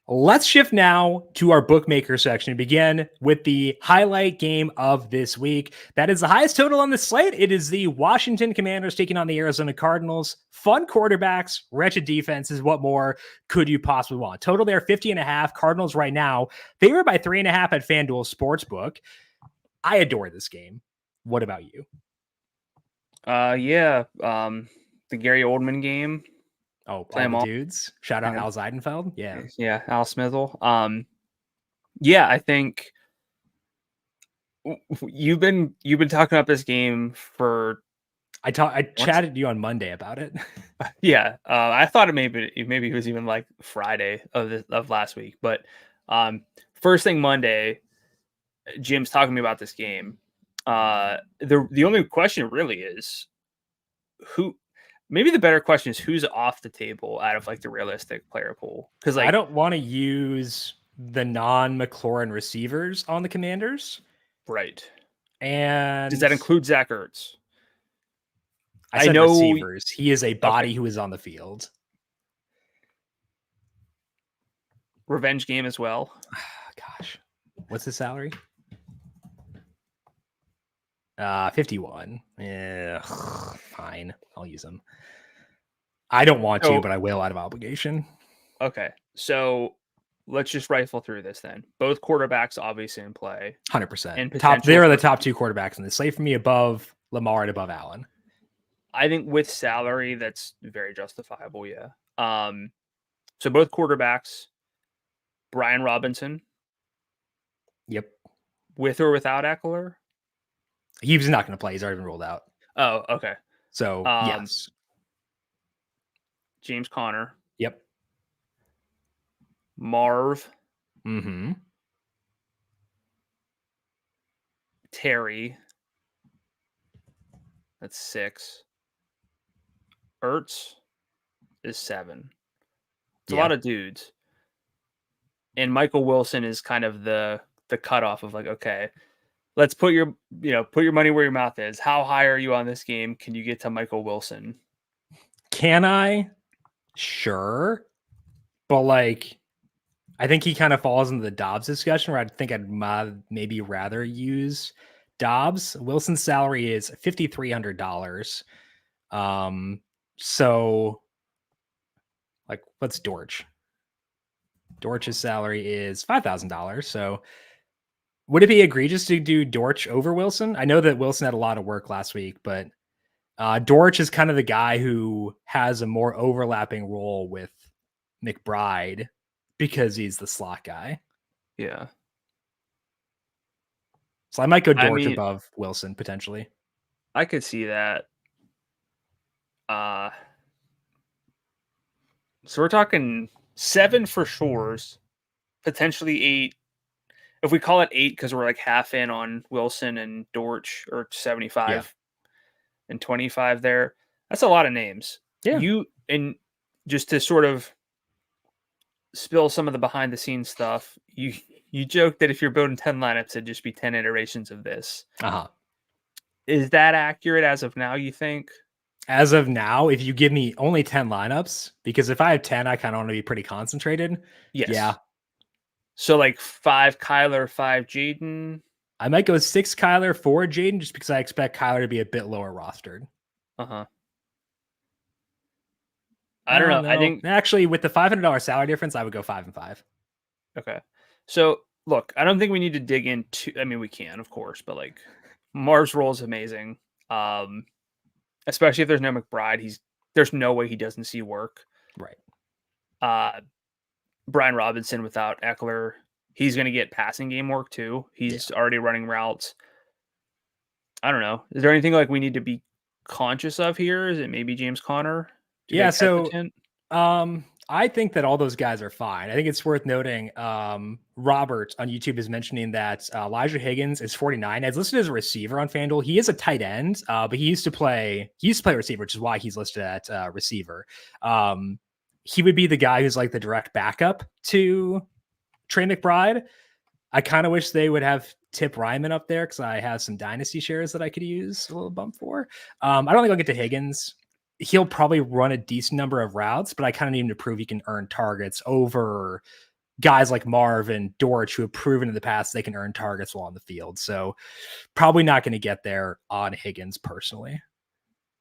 Let's shift now to our bookmaker section and begin with the highlight game of this week. That is the highest total on the slate. It is the Washington Commanders taking on the Arizona Cardinals. Fun quarterbacks, wretched defenses. What more could you possibly want? Total there 50.5. Cardinals right now favored by 3.5 at FanDuel Sportsbook. I adore this game. What about you? The Gary Oldman game. Oh, all the dudes. Shout out Al Zeidenfeld. Yeah. Yeah, Al Smithel. I think you've been talking about this game for. I chatted to you on Monday about it. Yeah, I thought maybe it was even Friday of last week, but first thing Monday, Jim's talking to me about this game. The only question really is who. Maybe the better question is who's off the table out of the realistic player pool. Because I don't want to use the non-McLaurin receivers on the Commanders. Right. And does that include Zach Ertz? I know receivers. He is a body who is on the field. revenge game as well. Gosh, what's his salary? 51. Yeah, fine. I'll use him. I don't want to, but I will out of obligation. Okay, so let's just rifle through this then. Both quarterbacks obviously in play. 100%. And they are the top two quarterbacks in the slate for me, above Lamar and above Allen. I think with salary, that's very justifiable. Yeah. So both quarterbacks, Brian Robinson. Yep. With or without Eckler? He's not going to play. He's already been ruled out. Oh, okay. So yes. James Conner. Yep. Marv. Mm-hmm. Terry. That's 6. Ertz is 7. It's a lot of dudes. And Michael Wilson is kind of the cutoff of like, okay, let's put your money where your mouth is. How high are you on this game? Can you get to Michael Wilson? Can I? Sure. But like, I think he kind of falls into the Dobbs discussion where I think I'd maybe rather use Dobbs. Wilson's salary is $5,300. So like, what's Dortch? Dortch's salary is $5,000. So would it be egregious to do Dortch over Wilson? I know that Wilson had a lot of work last week, but Dortch is kind of the guy who has a more overlapping role with McBride because he's the slot guy. Yeah. So I might go Dortch above Wilson potentially. I could see that. So we're talking 7 for Shores, potentially 8. If we call it 8 because we're like half in on Wilson and Dortch, or 75 and 25 there, that's a lot of names. Yeah. And just to sort of spill some of the behind the scenes stuff, you joke that if you're building 10 lineups, it'd just be 10 iterations of this. Is that accurate as of now, you think? As of now, if you give me only 10 lineups, because if I have 10, I kind of want to be pretty concentrated. Yes. Yeah. So like 5 Kyler, 5 Jaden. I might go 6 Kyler, 4 Jaden, just because I expect Kyler to be a bit lower rostered. I don't know. I think actually with the $500 salary difference, I would go 5 and 5. Okay. So look, I don't think we need to dig into. I mean, we can, of course, but like Marv's role is amazing. Especially if there's no McBride, there's no way he doesn't see work. Right. Brian Robinson without Eckler, he's going to get passing game work too. He's already running routes. I don't know. Is there anything like we need to be conscious of here? Is it maybe James Conner? Yeah. So, I think that all those guys are fine. I think it's worth noting. Robert on YouTube is mentioning that Elijah Higgins is 49. As listed as a receiver on FanDuel, he is a tight end, but he used to play receiver, which is why he's listed at receiver. He would be the guy who's like the direct backup to Trey McBride. I kind of wish they would have Tip Ryman up there because I have some dynasty shares that I could use a little bump for. I don't think I'll get to Higgins. He'll probably run a decent number of routes, but I kind of need him to prove he can earn targets over guys like Marv and Dortch, who have proven in the past they can earn targets while on the field. So probably not going to get there on Higgins personally.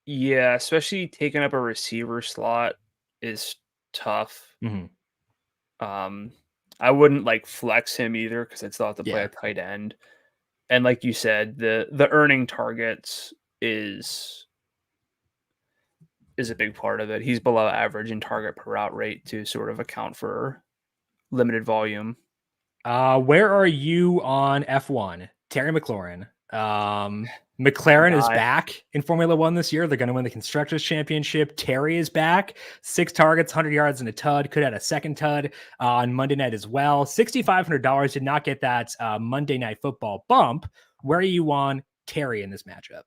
Yeah, especially taking up a receiver slot is tough. I wouldn't like flex him either because I'd still have to play a tight end. And like you said, the earning targets is a big part of it. He's below average in target per route rate to sort of account for limited volume. Where are you on F1? Terry McLaurin. McLaren is back in Formula One this year. They're going to win the Constructors Championship. Terry is back. 6 targets, 100 yards, and a tud. Could have a second tud on Monday night as well. $6,500 did not get that Monday Night Football bump. Where are you on Terry in this matchup?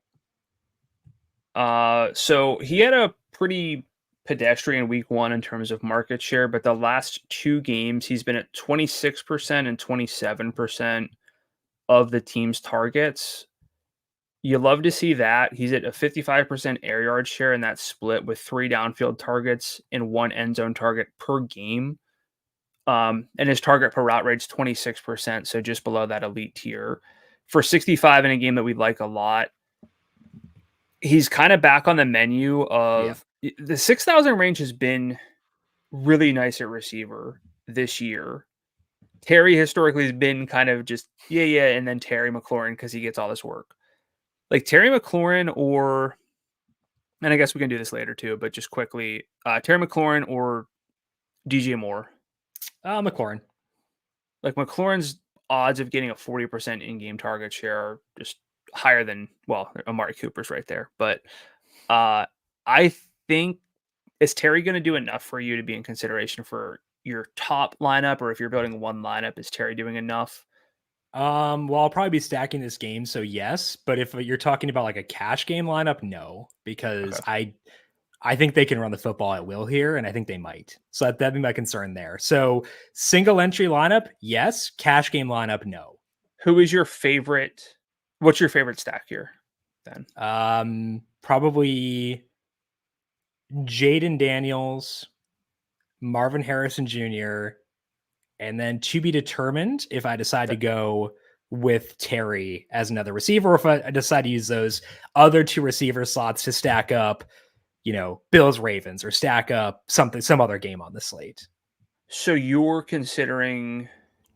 So he had a pretty pedestrian week 1 in terms of market share, but the last 2 games he's been at 26% and 27% of the team's targets. You love to see that. He's at a 55% air yard share, and that's split with 3 downfield targets and 1 end zone target per game. And his target per route rate's 26%, so just below that elite tier. For 65 in a game that we like a lot, he's kind of back on the menu of the 6,000 range has been really nice at receiver this year. Terry historically has been kind of just, and then Terry McLaurin because he gets all this work. Like Terry McLaurin and I guess we can do this later too, but just quickly, Terry McLaurin or DJ Moore? McLaurin. Like McLaurin's odds of getting a 40% in-game target share are just higher than, Amari Cooper's right there. But I think, is Terry going to do enough for you to be in consideration for your top lineup? Or if you're building one lineup, is Terry doing enough? Well, I'll probably be stacking this game, so yes. But if you're talking about like a cash game lineup, no, because I think they can run the football at will here, and I think they might. So that'd be my concern there. So single entry lineup, yes. Cash game lineup, no. Who is your favorite? What's your favorite stack here then? Probably Jaden Daniels, Marvin Harrison Jr., and then to be determined if I decide to go with Terry as another receiver, or if I decide to use those other two receiver slots to stack up, Bills Ravens, or stack up some other game on the slate. So you're considering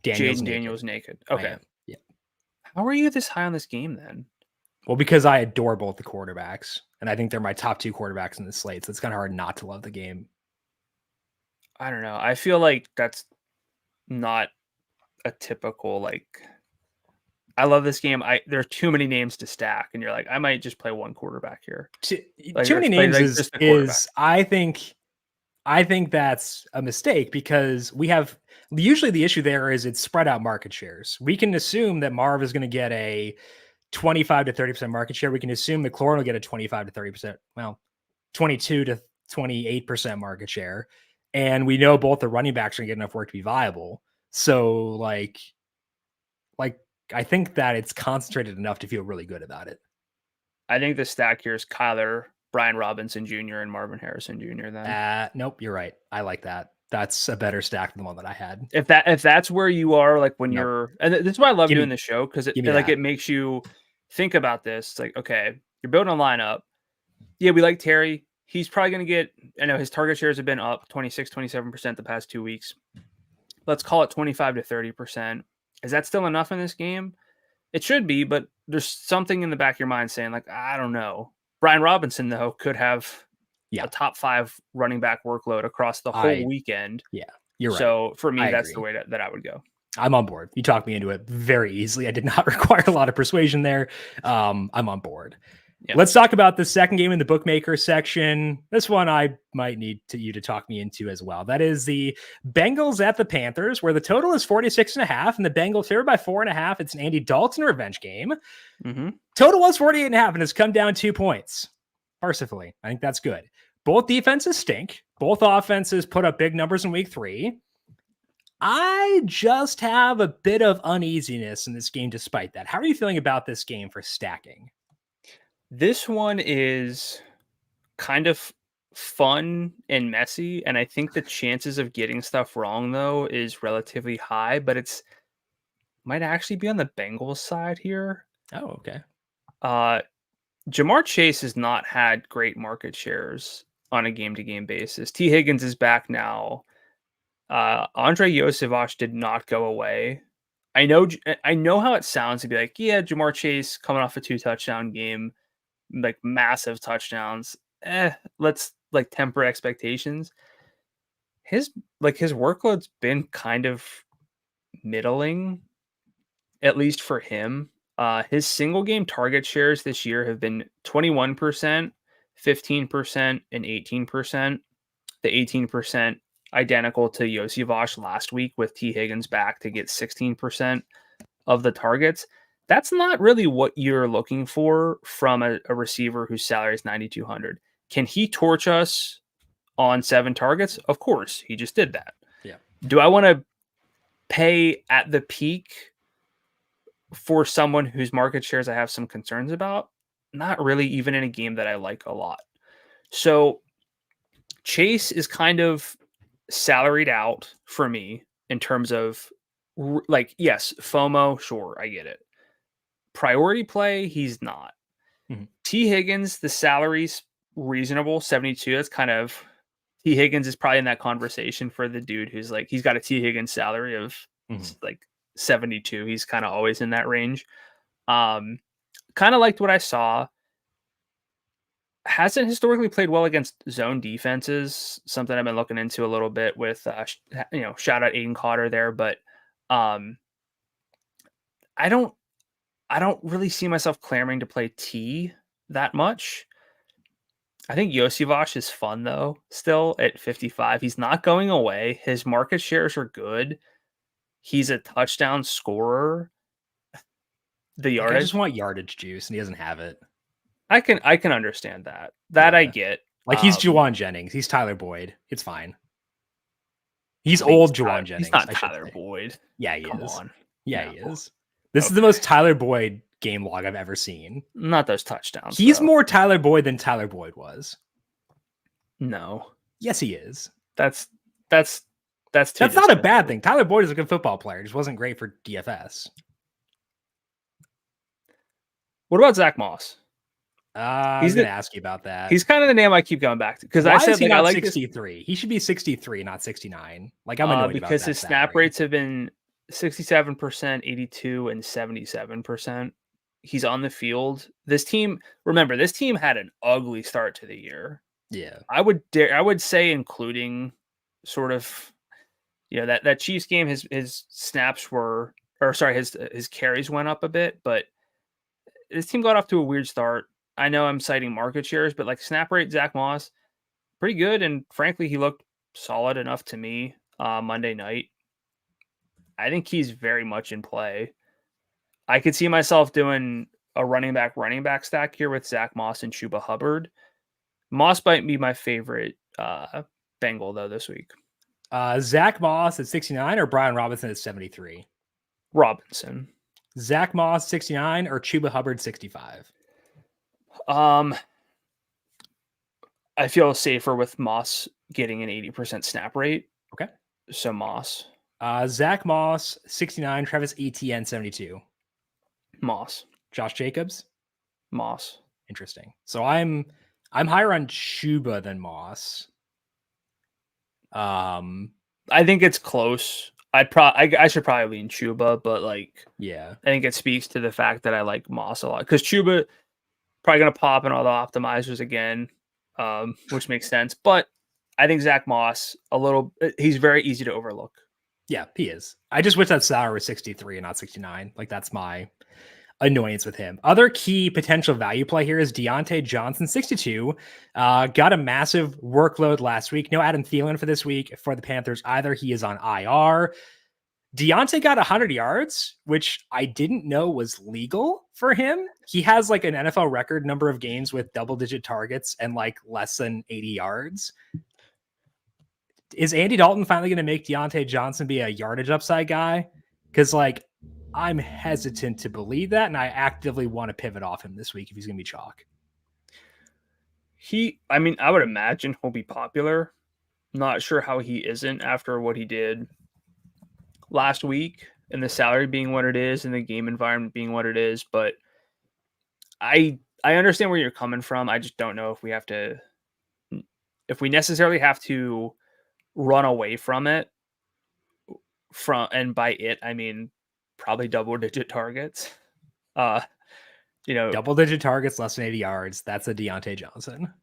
Daniels naked. Okay. Yeah. How are you this high on this game then? Well, because I adore both the quarterbacks, and I think they're my top two quarterbacks in the slate. So it's kind of hard not to love the game. I don't know. I feel like that's not a typical, I love this game. There are too many names to stack, and you're like, I might just play one quarterback here. Too many names is I think that's a mistake, because we have usually the issue there is it's spread out market shares. We can assume that Marv is going to get a 25 to 30% market share. We can assume that McLaurin will get a 25 to 30%, 22 to 28% market share. And we know both the running backs are going to get enough work to be viable. So I think that it's concentrated enough to feel really good about it. I think the stack here is Kyler, Brian Robinson Jr., and Marvin Harrison Jr. Then nope, you're right. I like that. That's a better stack than the one that I had. If that's where you are, you're, and this is why I love doing the show, because it makes you think about this. It's like, okay, you're building a lineup. Yeah, we like Terry. He's probably going to get, I know his target shares have been up 26, 27% the past 2 weeks. Let's call it 25 to 30%. Is that still enough in this game? It should be, but there's something in the back of your mind saying, I don't know. Brian Robinson, though, could have a top 5 running back workload across the whole weekend. Yeah, you're right. So for me, that's the way that I would go. I'm on board. You talked me into it very easily. I did not require a lot of persuasion there. I'm on board. Yep. Let's talk about the second game in the bookmaker section. This one I might need you to talk me into as well. That is the Bengals at the Panthers, where the total is 46.5 and the Bengals favored by 4.5. It's an Andy Dalton revenge game. Mm-hmm. Total was 48.5 and has come down 2 points. Mercifully, I think that's good. Both defenses stink. Both offenses put up big numbers in week 3. I just have a bit of uneasiness in this game despite that. How are you feeling about this game for stacking? This one is kind of fun and messy, and I think the chances of getting stuff wrong, though, is relatively high, but might actually be on the Bengals side here. Oh, okay. Jamar Chase has not had great market shares on a game-to-game basis. T. Higgins is back now. Andre Yosevich did not go away. I know how it sounds to be like, yeah, Jamar Chase coming off a 2-touchdown game, massive touchdowns. Let's temper expectations. His workload's been kind of middling, at least for him. His single game target shares this year have been 21%, 15%, and 18%. The 18% identical to Yosevich last week, with T. Higgins back to get 16% of the targets. That's not really what you're looking for from a receiver whose salary is $9,200. Can he torch us on 7 targets? Of course, he just did that. Yeah. Do I want to pay at the peak for someone whose market shares I have some concerns about? Not really, even in a game that I like a lot. So Chase is kind of salaried out for me. in terms of like, yes, FOMO, sure, I get it. Priority play, he's not. Mm-hmm. T. Higgins, the salary's reasonable, 72. That's kind of T. Higgins is probably in that conversation for the dude who's like, he's got a T. Higgins salary of like 72. He's kind of always in that range. Kind of liked what I saw. Hasn't historically played well against zone defenses, something I've been looking into a little bit with, shout out Aiden Cotter there, but I don't really see myself clamoring to play T that much. I think Yosivash is fun though, still at 55. He's not going away. His market shares are good. He's a touchdown scorer. The yardage. I just want yardage juice, and he doesn't have it. I can understand that. Yeah. I get. Like he's Juwan Jennings. He's Tyler Boyd. It's fine. He's old Juwan Jennings. He's not Tyler Boyd. Yeah, he is. Come on. Yeah, he is. This is the most Tyler Boyd game log I've ever seen. Not those touchdowns. He's more Tyler Boyd than Tyler Boyd was. No. Yes, he is. That's not a bad thing. Tyler Boyd is a good football player. He just wasn't great for DFS. What about Zach Moss? I was going to ask you about that. He's kind of the name I keep going back to because I said I like 63. He should be 63, not 69. Like I'm annoyed because about his snap rates have been 67%, 82, and 77%. He's on the field. This team had an ugly start to the year. Yeah, I would say, including sort of, that Chiefs game, his snaps were, or sorry, his carries went up a bit, but this team got off to a weird start. I know I'm citing market shares, but like snap rate, Zach Moss, pretty good. And frankly, he looked solid enough to me Monday night. I think he's very much in play. I could see myself doing a running back stack here with Zach Moss and Chuba Hubbard. Moss might be my favorite Bengal though this week. Zach Moss at 69 or Brian Robinson at 73? Robinson. Zach Moss 69 or Chuba Hubbard 65? I feel safer with Moss getting an 80% snap rate. Okay. So Moss. Zach Moss 69, Travis Etienne 72. Moss. Josh Jacobs? Moss. Interesting. So I'm higher on Chuba than Moss. I think it's close. I should probably lean Chuba, but I think it speaks to the fact that I like Moss a lot because Chuba probably going to pop in all the optimizers again, which makes sense. But I think Zach Moss, he's very easy to overlook. Yeah, he is. I just wish that salary was 63 and not 69. Like that's my annoyance with him. Other key potential value play here is Deontay Johnson, 62. Got a massive workload last week. No Adam Thielen for this week for the Panthers either. He is on IR. Deontay got 100 yards, which I didn't know was legal for him. He has like an NFL record number of games with double-digit targets and like less than 80 yards. Is Andy Dalton finally going to make Deontay Johnson be a yardage upside guy? Because like I'm hesitant to believe that, and I actively want to pivot off him this week if he's going to be chalk. I would imagine he'll be popular. Not sure how he isn't after what he did last week and the salary being what it is and the game environment being what it is. But I understand where you're coming from. I just don't know if we necessarily have to run away from it and by it, I mean, probably double-digit targets. Double-digit targets, less than 80 yards. That's a Deontay Johnson.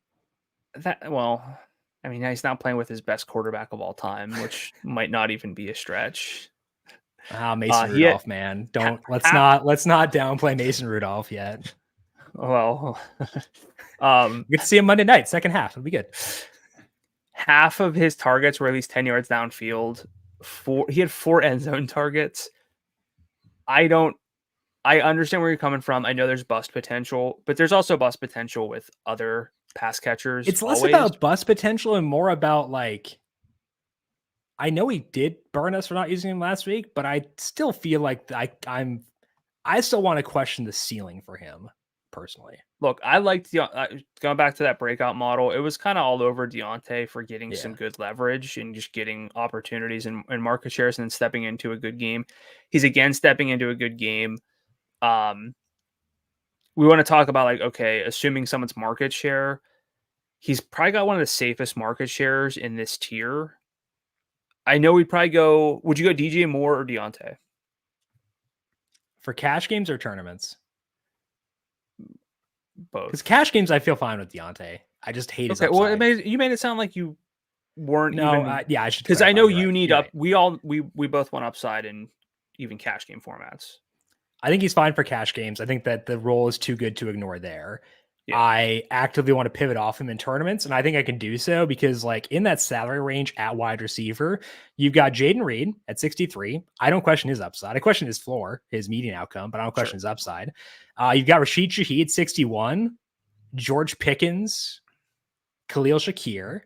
He's not playing with his best quarterback of all time, which might not even be a stretch. Mason Rudolph, man. Let's not downplay Mason Rudolph yet. Well, you get to see him Monday night, second half. It'll be good. Half of his targets were at least 10 yards downfield. He had 4 end zone targets. I understand where you're coming from. I know there's bust potential, but there's also bust potential with other pass catchers. It's less about bust potential and more about like, I know he did burn us for not using him last week, but I still feel like I still want to question the ceiling for him. personally. Look, I liked going back to that breakout model. It was kind of all over Deontay for getting some good leverage and just getting opportunities and market shares and then stepping into a good game. He's again stepping into a good game. We want to talk about, like, okay, assuming someone's market share, he's probably got one of the safest market shares in this tier. I know we'd probably go, would you go DJ Moore or Deontay? For cash games or tournaments? Both. Because cash games, I feel fine with Deontay. I just hate his upside. Well, you made it sound like you weren't even. I should. Because I know you need up. Right. We both want upside in even cash game formats. I think he's fine for cash games. I think that the role is too good to ignore there. Yeah. I actively want to pivot off him in tournaments, and I think I can do so because, like, in that salary range at wide receiver, you've got Jaden Reed at 63. I don't question his upside. I question his floor, his median outcome, but I don't question his upside. You've got Rashid Shaheed, 61, George Pickens, Khalil Shakir,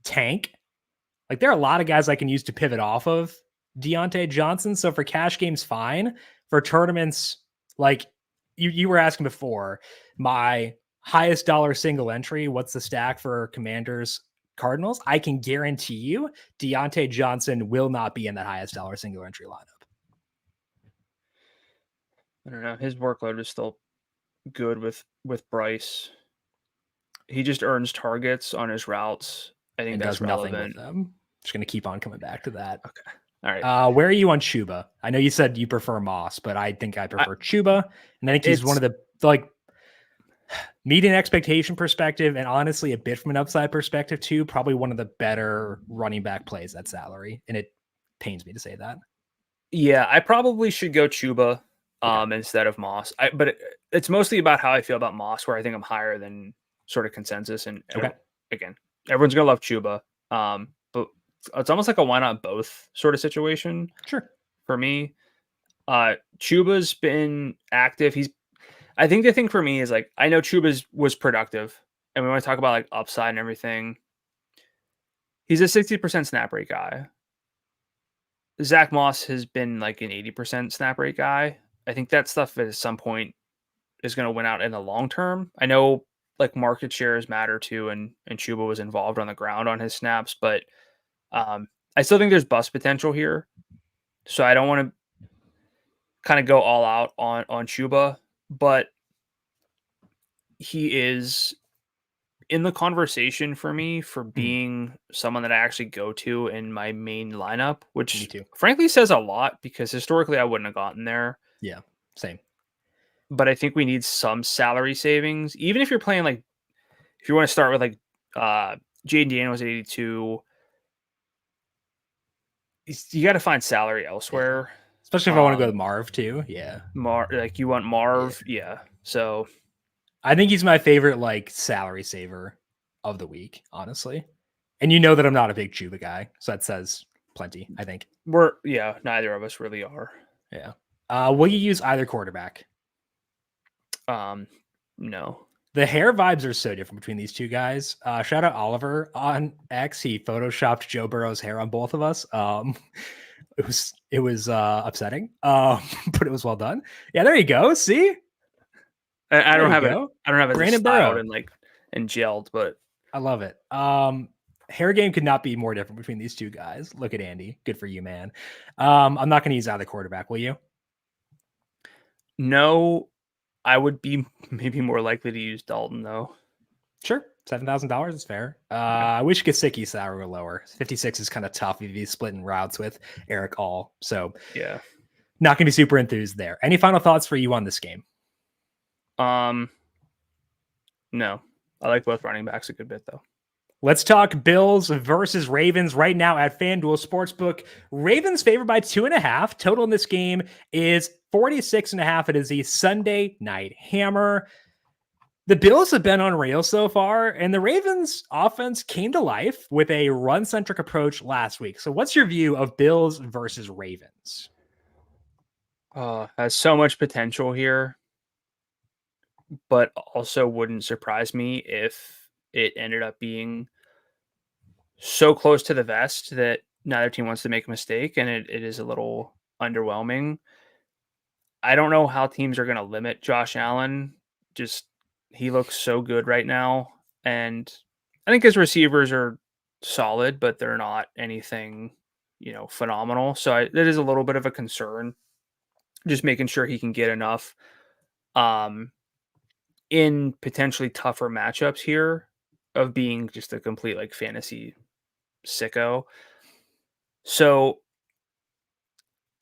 Tank. Like, there are a lot of guys I can use to pivot off of Deontay Johnson. So for cash games, fine. For tournaments, like you were asking before, my highest dollar single entry, what's the stack for Commanders Cardinals? I can guarantee you Deontay Johnson will not be in that highest dollar single entry lineup. I don't know. His workload is still good with Bryce. He just earns targets on his routes. I think that's relevant. Nothing with them. Just going to keep on coming back to that. Okay. All right. Where are you on Chuba? I know you said you prefer Moss, but I think I prefer Chuba. And I think he's one of the, like, median expectation perspective, and honestly a bit from an upside perspective too, probably one of the better running back plays at salary. And it pains me to say that. Yeah, I probably should go Chuba instead of Moss. But it's mostly about how I feel about Moss, where I think I'm higher than sort of consensus. And again, everyone's going to love Chuba. But it's almost like a why not both sort of situation. Sure. For me, Chuba's been active. I think the thing for me is, like, I know Chuba was productive, and we want to talk about, like, upside and everything. He's a 60% snap rate guy. Zach Moss has been like an 80% snap rate guy. I think that stuff at some point is going to win out in the long term. I know, like, market shares matter too, and Chuba was involved on the ground on his snaps, but I still think there's bust potential here. So I don't want to kind of go all out on Chuba, but he is in the conversation for me for being someone that I actually go to in my main lineup, which frankly says a lot because historically I wouldn't have gotten there. Yeah, same. But I think we need some salary savings, even if you're playing, like, if you want to start with, like, Jaden Daniels at 82, you got to find salary elsewhere. Yeah. Especially if I want to go with Marv too. Yeah. Like, you want Marv. Yeah. So I think he's my favorite, like, salary saver of the week, honestly. And you know that I'm not a big Chuba guy, so that says plenty, I think. Neither of us really are. Yeah. Will you use either quarterback? No. The hair vibes are so different between these two guys. Shout out Oliver on X. He photoshopped Joe Burrow's hair on both of us. It was upsetting, but it was well done. Yeah, there you go. See, I don't have it. I don't have it Brandon styled and gelled, but I love it. Hair game could not be more different between these two guys. Look at Andy. Good for you, man. I'm not going to use either quarterback. Will you? No, I would be maybe more likely to use Dalton though. Sure. $7,000 is fair. I wish Gesicki's salary were lower. 56 is kind of tough if he's splitting routes with Eric All. So yeah, not going to be super enthused there. Any final thoughts for you on this game? No, I like both running backs a good bit though. Let's talk Bills versus Ravens right now at FanDuel Sportsbook. Ravens favored by 2.5. Total in this game is 46.5. It is a Sunday night hammer. The Bills have been unreal so far, and the Ravens offense came to life with a run-centric approach last week. So what's your view of Bills versus Ravens? Has so much potential here, but also wouldn't surprise me if it ended up being so close to the vest that neither team wants to make a mistake, and it is a little underwhelming. I don't know how teams are going to limit Josh Allen he looks so good right now. And I think his receivers are solid, but they're not anything, phenomenal. So that is a little bit of a concern, just making sure he can get enough in potentially tougher matchups here of being just a complete like fantasy sicko. So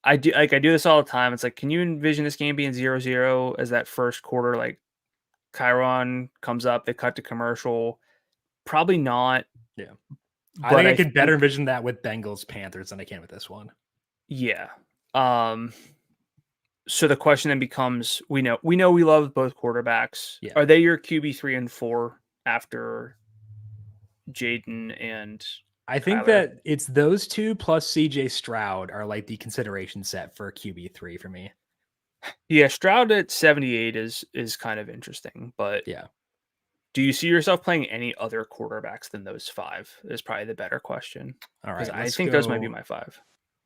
I do this all the time. It's like, can you envision this game being 0-0 as that first quarter, like Chiron comes up, they cut to commercial? Probably not. Yeah. I think I could better envision that with Bengals Panthers than I can with this one. Yeah. So the question then becomes, we know we love both quarterbacks. Yeah. Are they your QB 3 and 4 after Jaden and I think Kyler? that it's those two plus CJ Stroud are like the consideration set for QB 3 for me. Yeah, Stroud at 78 is kind of interesting, but yeah. Do you see yourself playing any other quarterbacks than those 5? Is probably the better question. All right. I think those might be my 5.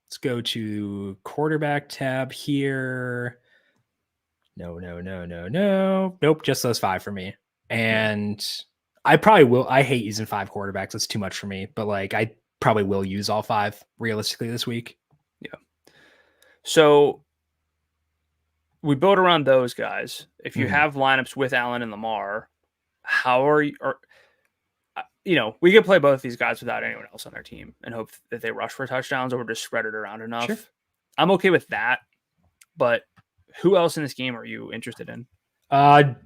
Let's go to quarterback tab here. No. Nope. Just those 5 for me. And I probably will. I hate using 5 quarterbacks. It's too much for me, but like, I probably will use all 5 realistically this week. Yeah. So we build around those guys. If you have lineups with Allen and Lamar, how are you? Or, we could play both these guys without anyone else on their team and hope that they rush for touchdowns or just spread it around enough. Sure. I'm okay with that. But who else in this game are you interested in?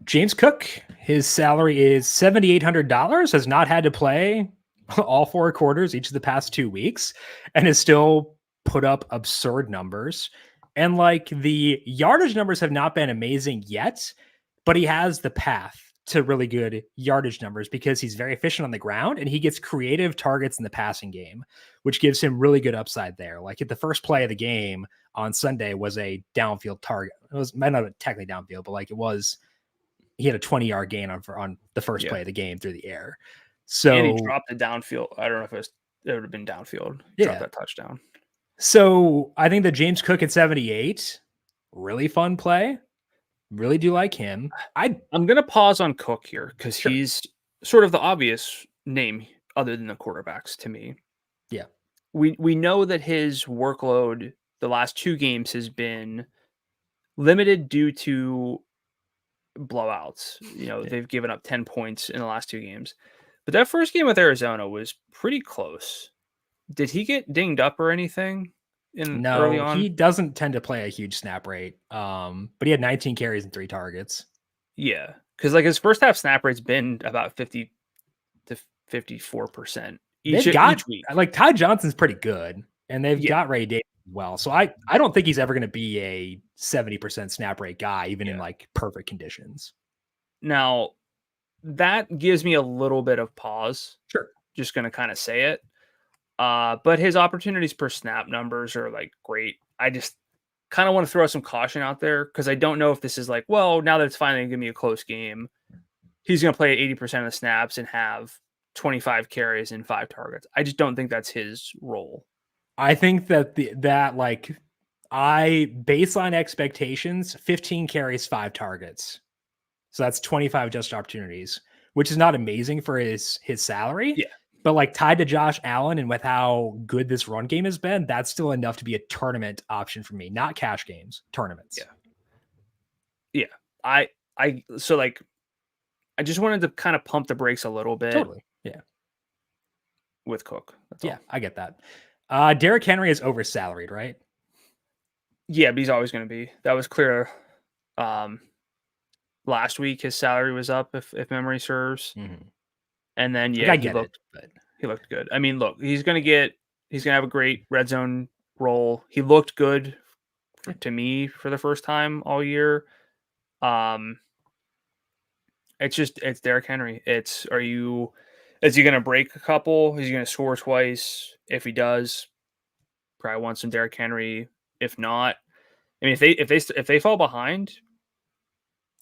James Cook. His salary is $7,800. Has not had to play all 4 quarters each of the past 2 weeks, and has still put up absurd numbers. And like the yardage numbers have not been amazing yet, but he has the path to really good yardage numbers because he's very efficient on the ground and he gets creative targets in the passing game, which gives him really good upside there. Like at the first play of the game on Sunday was a downfield target. It was not technically downfield, but like he had a 20-yard gain on the first play of the game through the air. So and he dropped the downfield. I don't know if it would have been downfield. Dropped that touchdown. So I think that James Cook at 78, really fun play. Really do like him. I'm going to pause on Cook here because he's sort of the obvious name other than the quarterbacks to me. Yeah. We know that his workload the last 2 games has been limited due to blowouts. They've given up 10 points in the last 2 games. But that first game with Arizona was pretty close. Did he get dinged up or anything? Early on? He doesn't tend to play a huge snap rate. But he had 19 carries and 3 targets. Yeah, because like his first half snap rate's been about 50 to 54% each week. Like Ty Johnson's pretty good, and they've got Ray Davis as well. So I don't think he's ever going to be a 70% snap rate guy, even in like perfect conditions. Now, that gives me a little bit of pause. Sure, just going to kind of say it. But his opportunities per snap numbers are like great. I just kind of want to throw some caution out there because I don't know if this is like, well, now that it's finally going to be a close game, he's going to play 80% of the snaps and have 25 carries and 5 targets. I just don't think that's his role. I think that baseline expectations, 15 carries, 5 targets. So that's 25 adjusted opportunities, which is not amazing for his salary. Yeah. But like tied to Josh Allen and with how good this run game has been, that's still enough to be a tournament option for me, not cash games, tournaments. Yeah. I just wanted to kind of pump the brakes a little bit. Totally. Yeah. With Cook. That's all. I get that. Derrick Henry is oversalaried, right? Yeah, but he's always going to be. That was clear. Last week his salary was up if memory serves. Mm-hmm. And then he looked good. I mean, look, he's gonna have a great red zone role. He looked good to me for the first time all year. It's Derrick Henry. Is he gonna break a couple? Is he gonna score twice? If he does, probably want some Derrick Henry. If not, I mean, if they fall behind,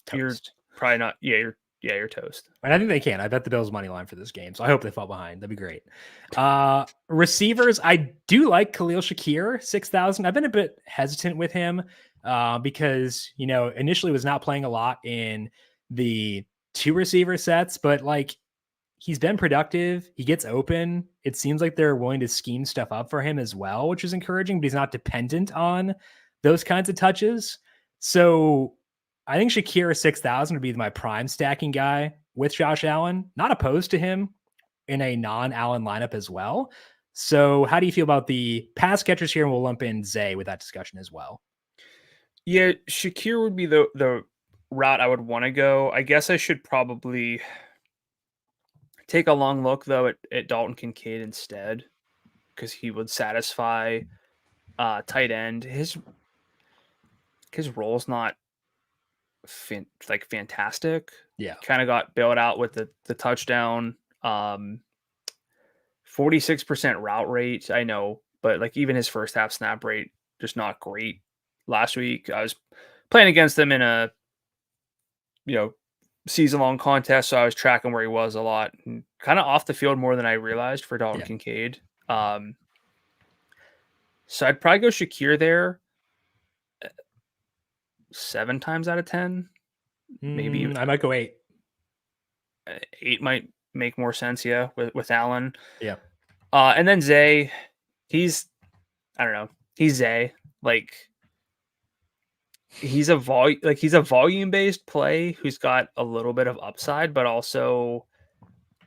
toast. You're probably not. You're toast. And I think they can. I bet the Bills money line for this game. So I hope they fall behind. That'd be great. Receivers, I do like Khalil Shakir, 6,000. I've been a bit hesitant with him because, initially was not playing a lot in the 2 receiver sets, but like he's been productive. He gets open. It seems like they're willing to scheme stuff up for him as well, which is encouraging, but he's not dependent on those kinds of touches. So I think Shakir 6,000 would be my prime stacking guy with Josh Allen. Not opposed to him in a non-Allen lineup as well. So how do you feel about the pass catchers here? And we'll lump in Zay with that discussion as well. Yeah, Shakir would be the route I would want to go. I guess I should probably take a long look, though, at Dalton Kincaid instead, because he would satisfy tight end. His role's not fantastic. Yeah. Kind of got bailed out with the touchdown. 46% route rate, I know, but like even his first half snap rate, just not great. Last week, I was playing against him in a season-long contest, so I was tracking where he was a lot, and kind of off the field more than I realized for Dalton Kincaid. So I'd probably go Shakir there 7 times out of 10. Maybe I might go 8. 8 might make more sense, yeah, with Allen. Yeah. And then Zay, he's Zay. Like he's a volume-based play who's got a little bit of upside, but also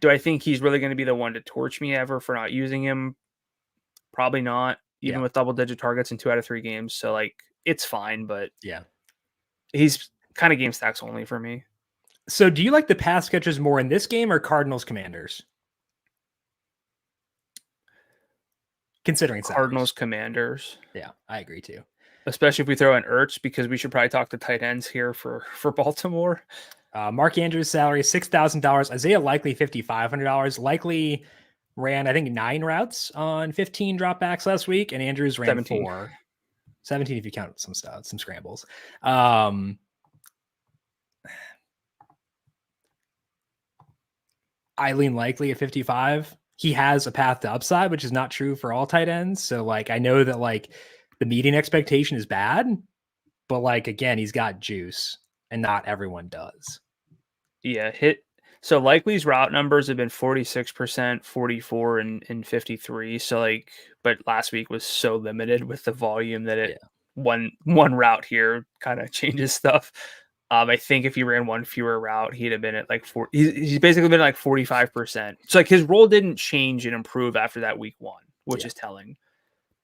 do I think he's really going to be the one to torch me ever for not using him? Probably not, even with double-digit targets in 2 out of 3 games. So like it's fine, but he's kind of game stacks only for me. So do you like the pass catchers more in this game or Cardinals Commanders? Considering Cardinals Commanders. Yeah, I agree too. Especially if we throw in Ertz, because we should probably talk to tight ends here for Baltimore. Mark Andrews' salary $6,000. Isaiah Likely $5,500. Likely ran, I think, 9 routes on 15 dropbacks last week, and Andrews ran 17 if you count some scrambles. Eileen Likely at 55. He has a path to upside, which is not true for all tight ends. So like, I know that like the median expectation is bad, but like, again, he's got juice and not everyone does. Yeah. So Likely's route numbers have been 46%, 44 and 53. So like, but last week was so limited with the volume that one route here kind of changes stuff. I think if he ran one fewer route, he'd have been at like 4. He's basically been at like 45%. So like his role didn't change and improve after that week 1, which is telling.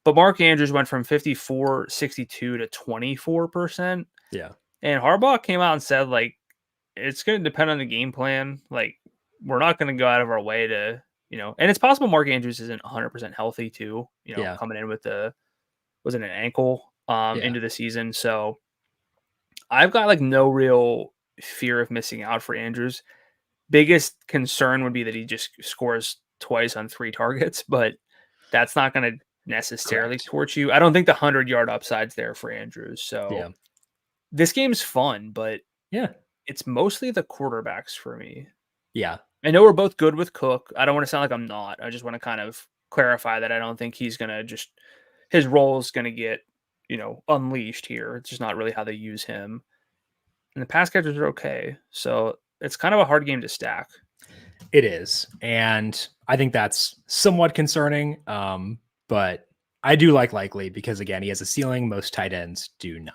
But Mark Andrews went from 54-62 to 24%. Yeah. And Harbaugh came out and said like it's going to depend on the game plan. Like we're not going to go out of our way to, and it's possible Mark Andrews isn't 100% healthy too, coming in with was it an ankle into the season. So I've got like no real fear of missing out for Andrews. Biggest concern would be that he just scores twice on 3 targets, but that's not going to necessarily torch you. I don't think the 100-yard upside's there for Andrews. So this game's fun, but it's mostly the quarterbacks for me. Yeah. I know we're both good with Cook. I don't want to sound like I'm not. I just want to kind of clarify that I don't think he's going to his role is going to get, unleashed here. It's just not really how they use him. And the pass catchers are okay. So it's kind of a hard game to stack. It is. And I think that's somewhat concerning. But I do like Likely because, again, he has a ceiling most tight ends do not.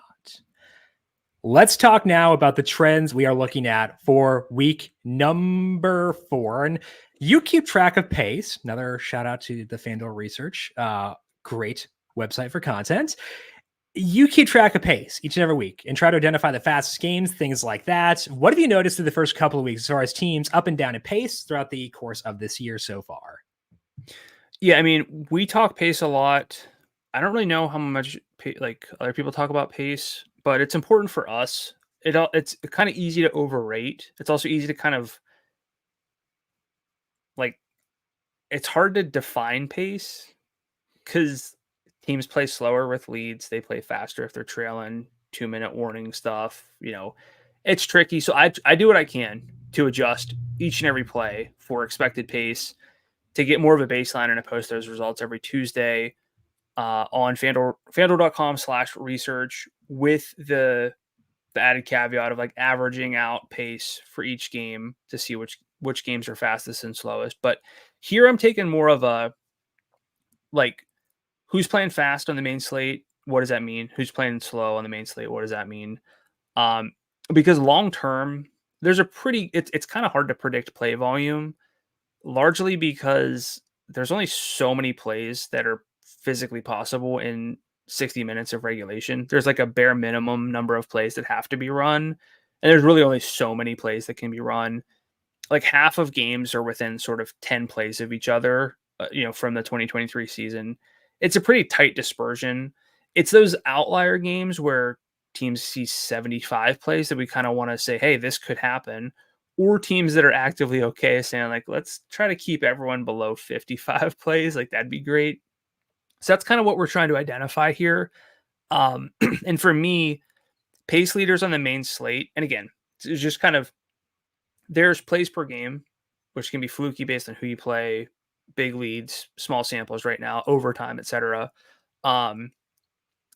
Let's talk now about the trends we are looking at for week number 4. And you keep track of pace. Another shout out to the FanDuel Research. Great website for content. You keep track of pace each and every week and try to identify the fastest games, things like that. What have you noticed through the first couple of weeks as far as teams up and down in pace throughout the course of this year so far? Yeah, I mean, we talk pace a lot. I don't really know how much like other people talk about pace, but it's important for us. It's kind of easy to overrate. It's also easy to kind of like, it's hard to define pace because teams play slower with leads. They play faster if they're trailing, 2-minute warning stuff. It's tricky. So I do what I can to adjust each and every play for expected pace to get more of a baseline, and I post those results every Tuesday on FanDuel.com/research with the the added caveat of like averaging out pace for each game to see which games are fastest and slowest. But here I'm taking more of a like who's playing fast on the main slate. What does that mean? Who's playing slow on the main slate? What does that mean? Because long term, there's it's kind of hard to predict play volume, largely because there's only so many plays that are physically possible in 60 minutes of regulation. There's like a bare minimum number of plays that have to be run, and there's really only so many plays that can be run. Like half of games are within sort of 10 plays of each other, from the 2023 season. It's a pretty tight dispersion. It's those outlier games where teams see 75 plays that we kind of want to say, hey, this could happen. Or teams that are actively okay saying like, let's try to keep everyone below 55 plays. Like that'd be great. So that's kind of what we're trying to identify here. And for me, pace leaders on the main slate, and again, it's just kind of, there's plays per game, which can be fluky based on who you play, big leads, small samples right now, overtime, etc.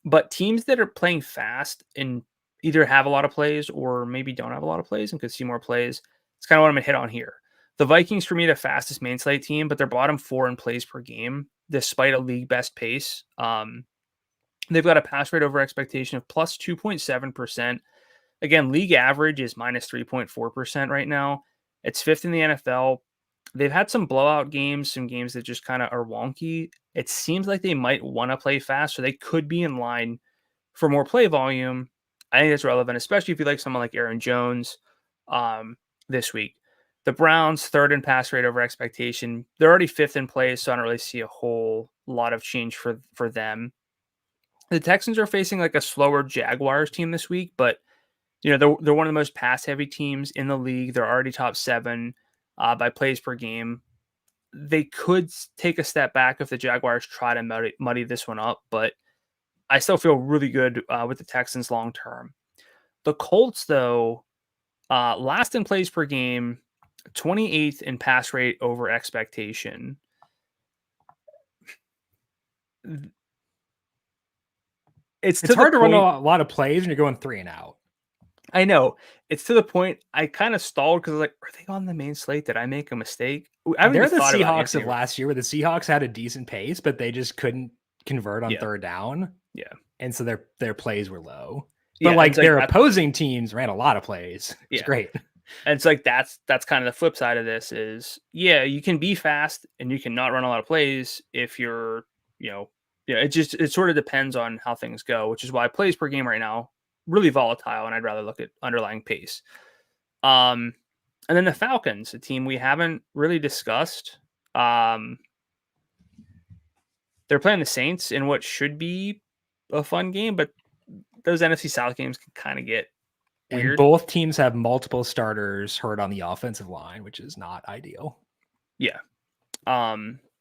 But teams that are playing fast and either have a lot of plays or maybe don't have a lot of plays and could see more plays, it's kind of what I'm going to hit on here. The Vikings, for me, the fastest main slate team, but they're bottom 4 in plays per game, despite a league best pace. They've got a pass rate over expectation of plus 2.7%. Again, league average is minus 3.4% right now. It's 5th in the NFL. They've had some blowout games, some games that just kind of are wonky. It seems like they might want to play fast, so they could be in line for more play volume. I think that's relevant, especially if you like someone like Aaron Jones this week. The Browns, 3rd in pass rate over expectation. They're already 5th in plays, so I don't really see a whole lot of change for them. The Texans are facing like a slower Jaguars team this week, but they're one of the most pass-heavy teams in the league. They're already top 7 by plays per game. They could take a step back if the Jaguars try to muddy this one up, but I still feel really good with the Texans long term. The Colts, though, last in plays per game, 28th in pass rate over expectation. It's hard to run a lot of plays when you're going 3 and out. I know. It's to the point I kind of stalled because I was like, are they on the main slate? Did I make a mistake? They're the Seahawks of last year where the Seahawks had a decent pace, but they just couldn't convert on 3rd down. Yeah. And so their plays were low. But their opposing teams ran a lot of plays. It's great. And it's like that's kind of the flip side of this is, you can be fast and you can not run a lot of plays if you're, it sort of depends on how things go, which is why plays per game right now really volatile, and I'd rather look at underlying pace. And then the Falcons, a team we haven't really discussed. They're playing the Saints in what should be a fun game, but those NFC South games can kind of get weird. And both teams have multiple starters hurt on the offensive line, which is not ideal. Yeah.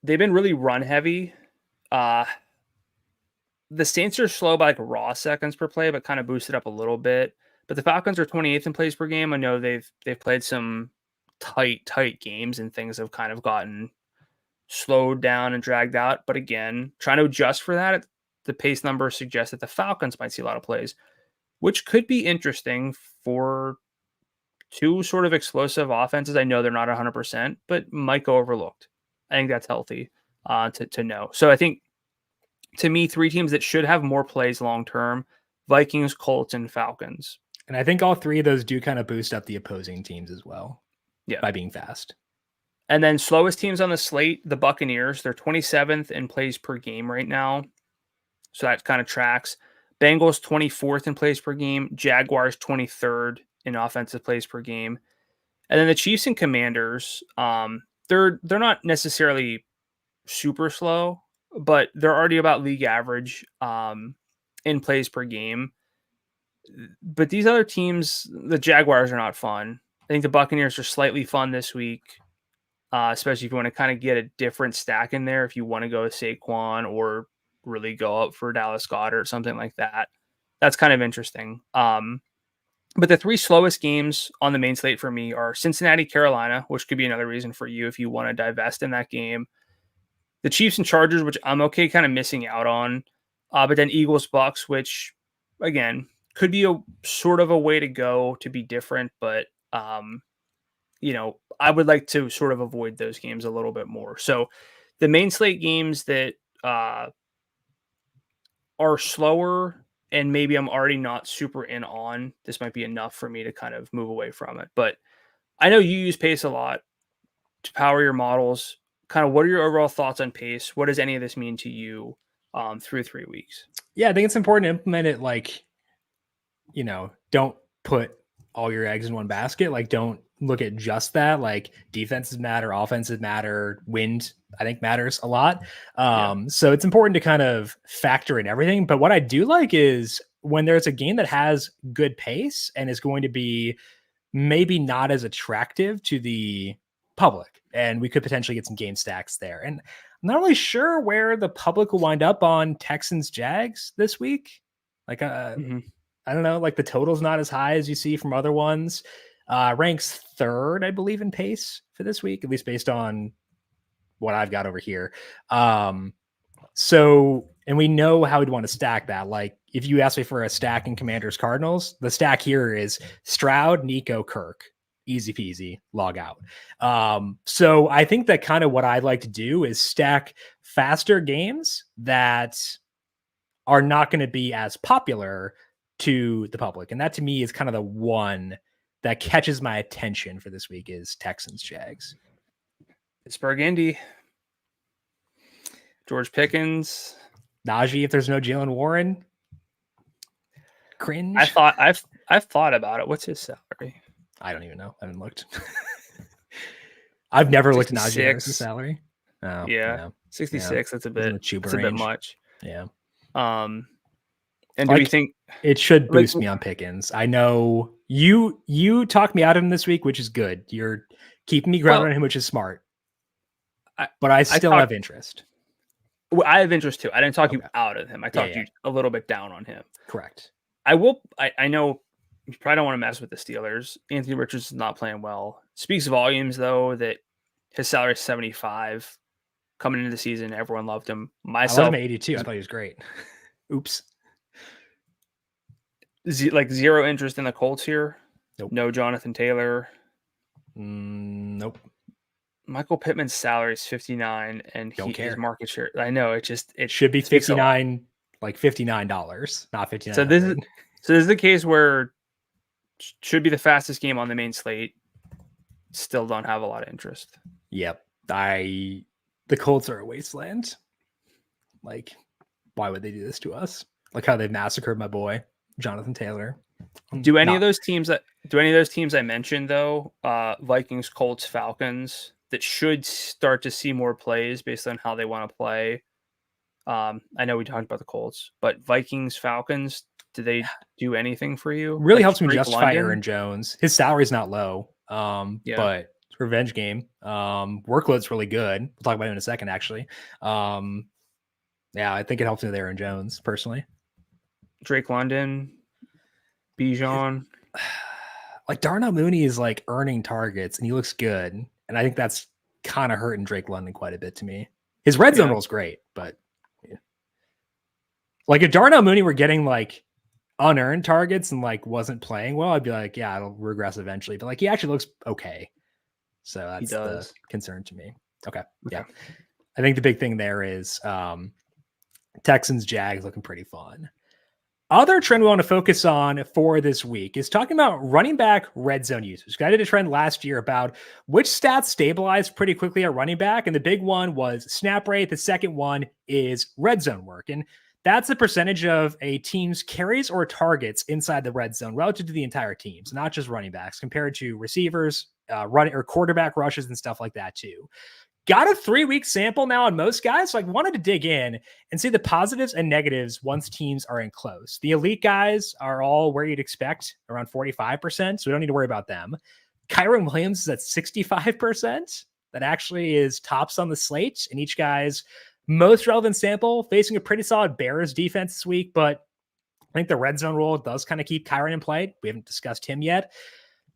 They've been really run heavy. The Saints are slow by like raw seconds per play, but kind of boosted up a little bit. But the Falcons are 28th in plays per game. I know they've played some tight games and things have kind of gotten slowed down and dragged out. But again, trying to adjust for that, the pace numbers suggest that the Falcons might see a lot of plays, which could be interesting for 2 sort of explosive offenses. I know they're not 100%, but might go overlooked. I think that's healthy to know. So I think, to me, 3 teams that should have more plays long-term: Vikings, Colts, and Falcons. And I think all 3 of those do kind of boost up the opposing teams as well. Yeah. By being fast. And then slowest teams on the slate, the Buccaneers. They're 27th in plays per game right now. So that kind of tracks. Bengals, 24th in plays per game. Jaguars, 23rd in offensive plays per game. And then the Chiefs and Commanders, they're not necessarily super slow, but they're already about league average in plays per game. But these other teams, the Jaguars are not fun. I think the Buccaneers are slightly fun this week, especially if you want to kind of get a different stack in there. If you want to go with Saquon or really go up for Dallas Goedert or something like that, that's kind of interesting. But the 3 slowest games on the main slate for me are Cincinnati, Carolina, which could be another reason for you if you want to divest in that game. The Chiefs and Chargers, which I'm okay kind of missing out on. But then Eagles, Bucks, which, again, could be a sort of a way to go to be different, but you know, I would like to sort of avoid those games a little bit more. So the main slate games that are slower and maybe I'm already not super in on, this might be enough for me to kind of move away from it. But I know you use pace a lot to power your models. Kind of what are your overall thoughts on pace? What does any of this mean to you through 3 weeks? Yeah, I think it's important to implement it. Like, you know, don't put all your eggs in one basket. Like, don't look at just that. Like, defenses matter, offenses matter, wind, I think, matters a lot. So it's important to kind of factor in everything. But what I do like is when there's a game that has good pace and is going to be maybe not as attractive to the public, and we could potentially get some game stacks there. And I'm not really sure where the public will wind up on Texans Jags this week. Like, I don't know, like the total's not as high as you see from other ones. Ranks third, I believe, in pace for this week, at least based on what I've got over here. So, and we know how we'd want to stack that. Like, if you ask me for a stack in Commanders Cardinals, the stack here is Stroud, Nico, Kirk. Easy peasy, log out. So I think that kind of what I'd like to do is stack faster games that are not going to be as popular to the public. And that to me is kind of the one that catches my attention for this week is Texans Jags. Pittsburgh Indy. George Pickens. Najee, if there's no Jalen Warren. Cringe. I've thought about it. What's his salary? I don't even know. I haven't looked. I've never 66. looked at Najee Harris's salary. Oh, yeah. 66. Yeah. That's a bit much. Yeah. And do you think it should boost me on Pickens? I know you talked me out of him this week, which is good. You're keeping me grounded on him, which is smart. But I still have interest. Well, I have interest too. I didn't talk you out of him. I talked you a little bit down on him. Correct. I will. I know you probably don't want to mess with the Steelers. Anthony Richards is not playing well. Speaks volumes though that his salary is 75. Coming into the season, everyone loved him. Myself, I loved him at 82. I thought he was great. Oops. Like zero interest in the Colts here. Nope. No Jonathan Taylor. Nope. Michael Pittman's salary is 59, and his market share. I know it should be 59, like $59, not 59. So this is the case where should be the fastest game on the main slate. Still don't have a lot of interest. Yep. The Colts are a wasteland. Like, why would they do this to us? Like how they've massacred my boy, Jonathan Taylor. Do any of those teams I mentioned though, Vikings, Colts, Falcons, that should start to see more plays based on how they want to play? I know we talked about the Colts, but Vikings, Falcons, do they do anything for you? Really helps me justify Aaron Jones. His salary's not low, but it's a revenge game. Workload's really good. We'll talk about it in a second, actually. I think it helps me with Aaron Jones, personally. Drake London, Bijan. Like, Darnell Mooney is like earning targets, and he looks good. And I think that's kind of hurting Drake London quite a bit to me. His red zone roll is great, but like if Darnell Mooney were getting like unearned targets and like wasn't playing well, I'd be like, yeah, it'll regress eventually. But like he actually looks okay. So that's the concern to me. Okay. Yeah. I think the big thing there is Texans Jags looking pretty fun. Other trend we want to focus on for this week is talking about running back red zone usage. I did a trend last year about which stats stabilized pretty quickly at running back. And the big one was snap rate. The second one is red zone work. And that's the percentage of a team's carries or targets inside the red zone relative to the entire team. So not just running backs compared to receivers, running or quarterback rushes and stuff like that too. Got a 3-week sample now on most guys. So I wanted to dig in and see the positives and negatives once teams are in close. The elite guys are all where you'd expect, around 45%. So we don't need to worry about them. Kyron Williams is at 65%. That actually is tops on the slate. And each guy's most relevant sample facing a pretty solid Bears defense this week. But I think the red zone role does kind of keep Kyron in play. We haven't discussed him yet.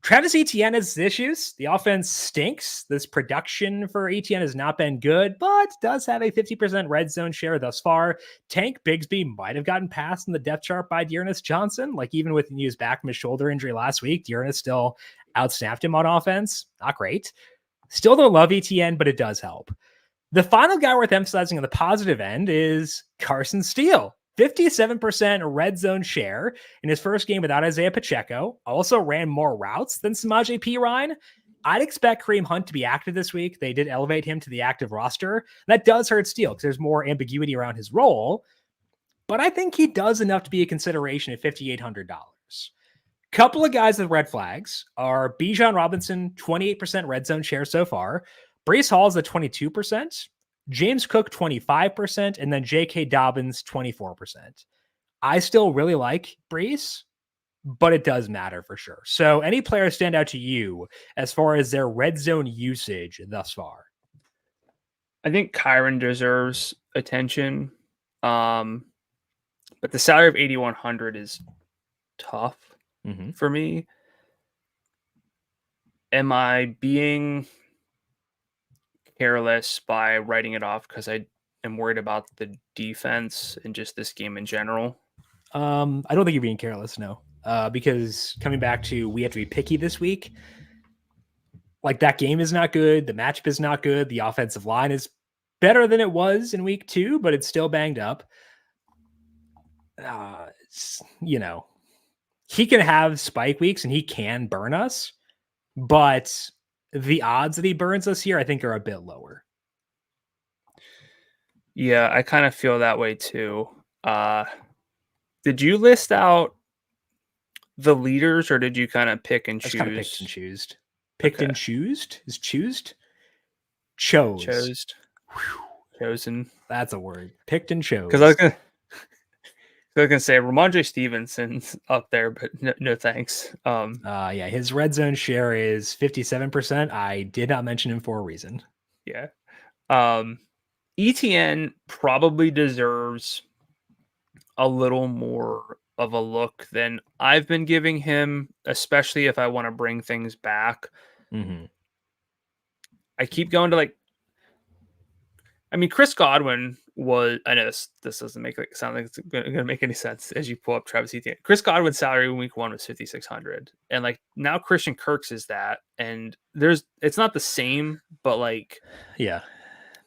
Travis Etienne has issues. The offense stinks. This production for Etienne has not been good, but does have a 50% red zone share thus far. Tank Bigsby might have gotten passed in the depth chart by Dearness Johnson. Like, even with he was back from his shoulder injury last week, Dearness still outsnapped him on offense. Not great. Still don't love Etienne, but it does help. The final guy worth emphasizing on the positive end is Carson Steele. 57% red zone share in his first game without Isaiah Pacheco. Also ran more routes than Samaje Perine. I'd expect Kareem Hunt to be active this week. They did elevate him to the active roster. That does hurt Steele because there's more ambiguity around his role. But I think he does enough to be a consideration at $5,800. Couple of guys with red flags are Bijan Robinson, 28% red zone share so far. Breece Hall is at 22%. James Cook, 25%, and then J.K. Dobbins, 24%. I still really like Breece, but it does matter for sure. So any players stand out to you as far as their red zone usage thus far? I think Kyron deserves attention, but the salary of 8,100 is tough for me. Am I being careless by writing it off because I am worried about the defense and just this game in general? I don't think you're being careless, no. Because coming back to we have to be picky this week, like that game is not good. The matchup is not good. The offensive line is better than it was in week 2, but it's still banged up. He can have spike weeks and he can burn us, but the odds that he burns us here, I think, are a bit lower. Yeah, I kind of feel that way too. Did you list out the leaders, or did you kind of pick and choose? I kind of picked and choose. Picked and choosed? Is choosed? Chose. Chosen. That's a word. Picked and chose. Because I was gonna say Ramondre Stevenson's up there, but no thanks. Yeah, his red zone share is 57%. I did not mention him for a reason. Yeah. ETN probably deserves a little more of a look than I've been giving him, especially if I want to bring things back. I keep going to Chris Godwin was, I know this doesn't sound like it's going to make any sense as you pull up Travis Etienne. Chris Godwin's salary in week 1 was $5,600. And now Christian Kirk's is that. And it's not the same, but yeah,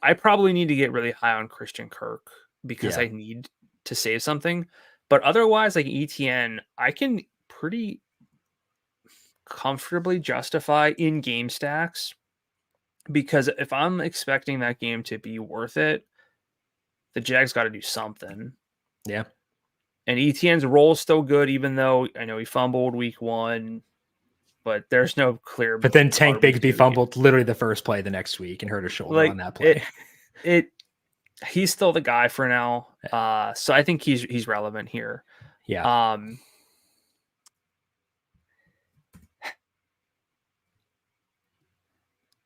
I probably need to get really high on Christian Kirk because I need to save something. But otherwise, ETN, I can pretty comfortably justify in game stacks, because if I'm expecting that game to be worth it, the Jags got to do something. Yeah. And ETN's role is still good, even though I know he fumbled week 1, but there's no clear. But then Tank Bigsby fumbled literally the first play the next week and hurt his shoulder on that play. He's still the guy for now. So I think he's relevant here. Yeah.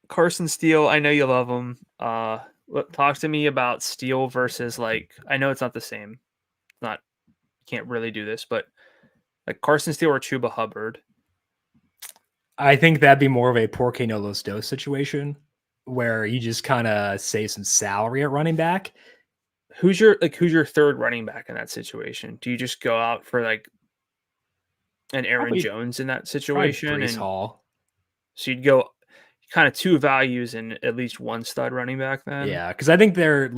Carson Steele, I know you love him. Talk to me about Steele versus I know it's not the same. Can't really do this, but Carson Steele or Chuba Hubbard. I think that'd be more of a Porque no los dos situation where you just kind of save some salary at running back. Who's your third running back in that situation? Do you just go out for an Aaron Jones in that situation? Breece Hall. So you'd go kind of 2 values and at least 1 stud running back then? Yeah, because I think they're